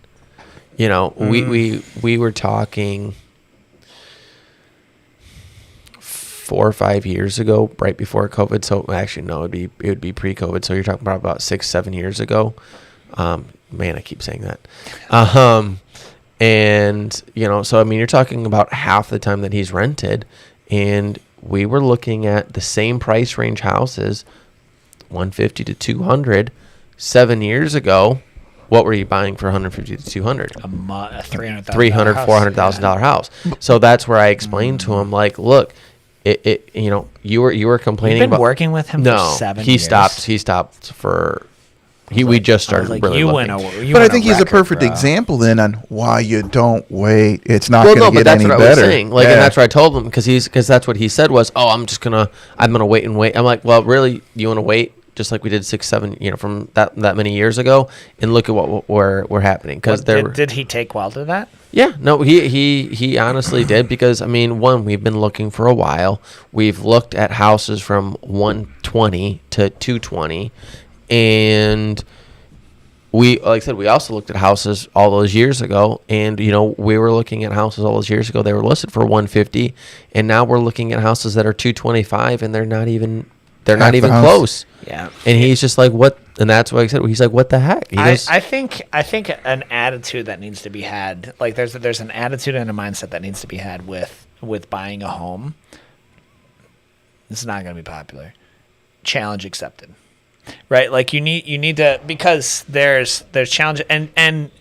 We were talking 4 or 5 years ago, right before COVID. So actually, no, it would be pre-COVID. So you're talking about 6-7 years ago. Man, I keep saying that. And so I mean, you're talking about half the time that he's rented, and we were looking at the same price range houses, 150 to 200, 7 years ago. What were you buying for 150 to 200? A $300,000, $400,000 house. So that's where I explained to him, look. You were complaining. You've been working with him for 7 years. He stopped for. We just started really looking. But I think he's a perfect example then on why you don't wait. It's not going to get any better. Well, no, but that's what I was saying. And that's what I told him, because that's what he said was, oh, I'm gonna wait and wait. I'm like, well, really, you want to wait? Just like we did 6-7, from that many years ago, and look at what we're happening. Because did he take well to that? Yeah, no, he honestly did, because I mean, we've been looking for a while. We've looked at houses from 120 to 220, and we, like I said, we also looked at houses all those years ago, and we were looking at houses all those years ago. They were listed for 150, and now we're looking at houses that are 225, and they're not even close. Yeah. And he's just like, what? And that's what I said. He's like, what the heck? I think an attitude that needs to be had, there's an attitude and a mindset that needs to be had with buying a home. This is not going to be popular. Challenge accepted. Right? You need to, because there's challenge, and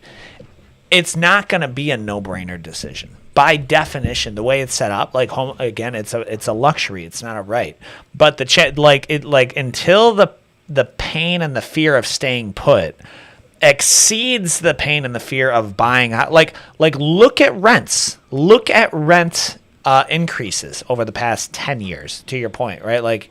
it's not going to be a no-brainer decision. By definition, the way it's set up, home, again, it's a luxury. It's not a right. But until the pain and the fear of staying put exceeds the pain and the fear of buying out. Look at rents. Look at rent increases over the past 10 years. To your point, right?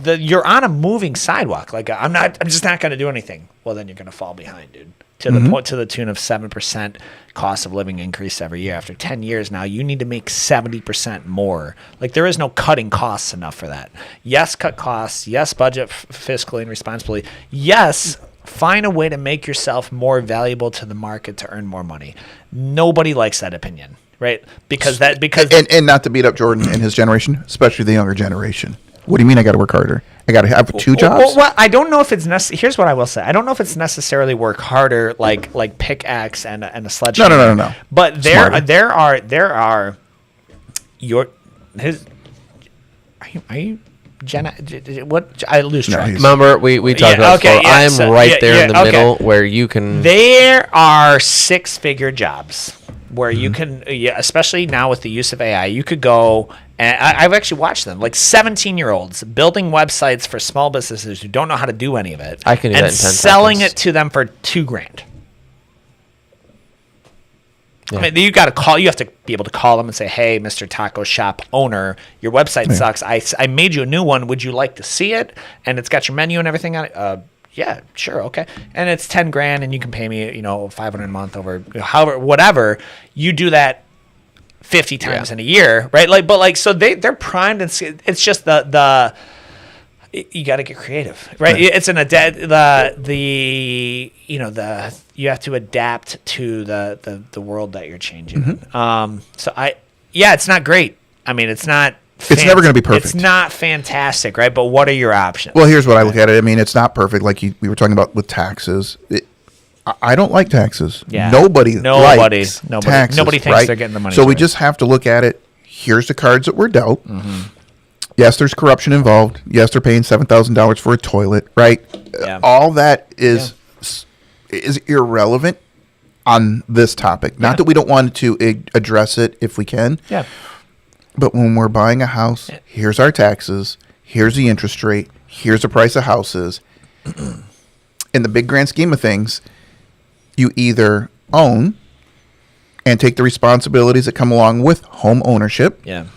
you're on a moving sidewalk. Like I'm just not going to do anything. Well, then you're going to fall behind, dude. To the point, to the tune of 7% cost of living increase every year. After 10 years now, you need to make 70% more. Like there is no cutting costs enough for that. Yes, cut costs. Yes, budget fiscally and responsibly. Yes, find a way to make yourself more valuable to the market to earn more money. Nobody likes that opinion, right? Because and not to beat up Jordan and his generation, especially the younger generation. What do you mean I got to work harder? I got to have 2 jobs? Well, I don't know if it's necessary. Here's what I will say. I don't know if it's necessarily work harder like pickaxe and a sledgehammer. No. But there are your his. Are you Jenna? What I lose track. Remember we talked about okay, before. I'm right there in the middle where you can. There are 6-figure jobs where you can, especially now with the use of AI, you could go, and I've actually watched them, like 17-year-olds building websites for small businesses who don't know how to do any of it. I can do and that in 10 selling seconds. it to them for $2,000. Yeah. I mean, you got to call. You have to be able to call them and say, "Hey, Mr. Taco Shop owner, your website sucks. I made you a new one. Would you like to see it? And it's got your menu and everything on it." Yeah, sure, okay. And it's $10,000, and you can pay me, $500 a month over, however, whatever. You do that 50 times in a year, right? So they're primed, and it's just the you got to get creative, right? It's you have to adapt to the world that you're changing. It's not great. I mean, it's not. It's never going to be perfect. It's not fantastic, right? But what are your options? Well, here's what I look at it. I mean, it's not perfect, like we were talking about with taxes. I don't like taxes. Yeah. Nobody likes taxes. Nobody thinks right? they're getting the money. So we just have to look at it. Here's the cards that we're dealt. Yes, there's corruption involved. Yes, they're paying $7,000 for a toilet, right? Yeah. All that is irrelevant on this topic. Not that we don't want to address it if we can. Yeah. But when we're buying a house, here's our taxes, here's the interest rate, here's the price of houses. In the big grand scheme of things, you either own and take the responsibilities that come along with home ownership. Yeah.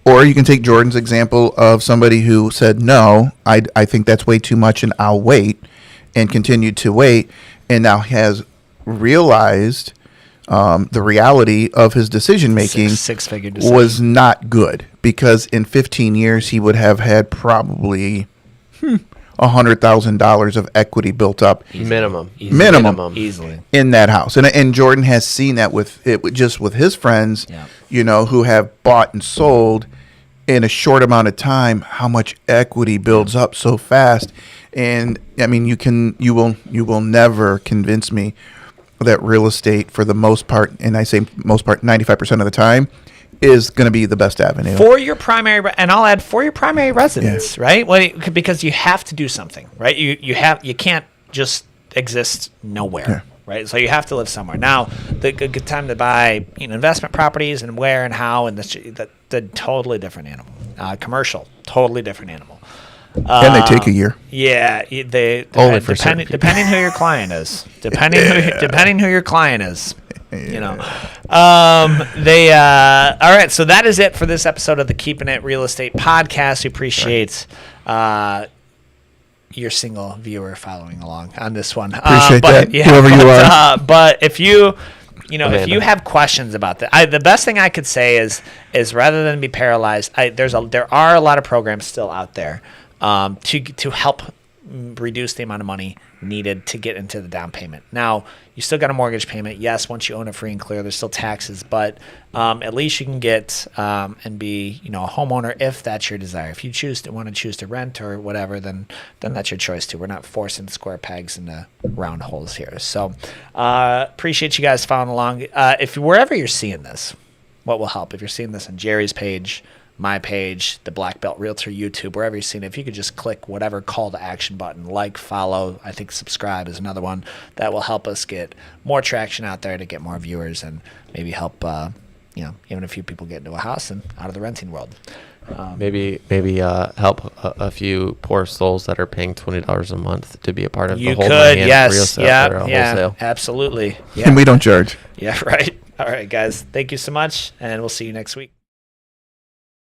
Or you can take Jordan's example of somebody who said, no, I think that's way too much and I'll wait, and continued to wait, and now has realized the reality of his decision making six-figure decision was not good, because in 15 years he would have had probably $100,000 of equity built up minimum easily in that house. And Jordan has seen that with his friends, who have bought and sold in a short amount of time, how much equity builds up so fast. And I mean, you will never convince me that real estate, for the most part, and I say most part, 95% of the time, is going to be the best avenue for your primary, and I'll add for your primary residence, right? Well, because you have to do something, right? You can't just exist nowhere, right? So you have to live somewhere. Now, the good time to buy investment properties and where and how, and the totally different animal. Commercial, totally different animal. And they take a year. Yeah, Only for depending who your client is. Depending who your client is. All right, so that is it for this episode of the Keeping It Real Estate Podcast. We appreciate your single viewer following along on this one. Appreciate that, whoever you are. But if you if you have questions about that, the best thing I could say is rather than be paralyzed, there are a lot of programs still out there to help reduce the amount of money needed to get into the down payment. Now, you still got a mortgage payment. Yes, once you own it free and clear, there's still taxes, but at least you can get and be a homeowner if that's your desire. If you want to choose to rent or whatever, then that's your choice too. We're not forcing square pegs into round holes here. So appreciate you guys following along. If wherever you're seeing this, what will help if you're seeing this on Jerry's page, my page, the Black Belt Realtor YouTube, wherever you're seeing it, if you could just click whatever call to action button, like, follow, I think subscribe is another one, that will help us get more traction out there to get more viewers and maybe help, even a few people get into a house and out of the renting world. Maybe help a few poor souls that are paying $20 a month to be a part of the whole yes, real estate wholesale. Absolutely. Yeah. And we don't charge. Yeah, right. All right, guys. Thank you so much, and we'll see you next week.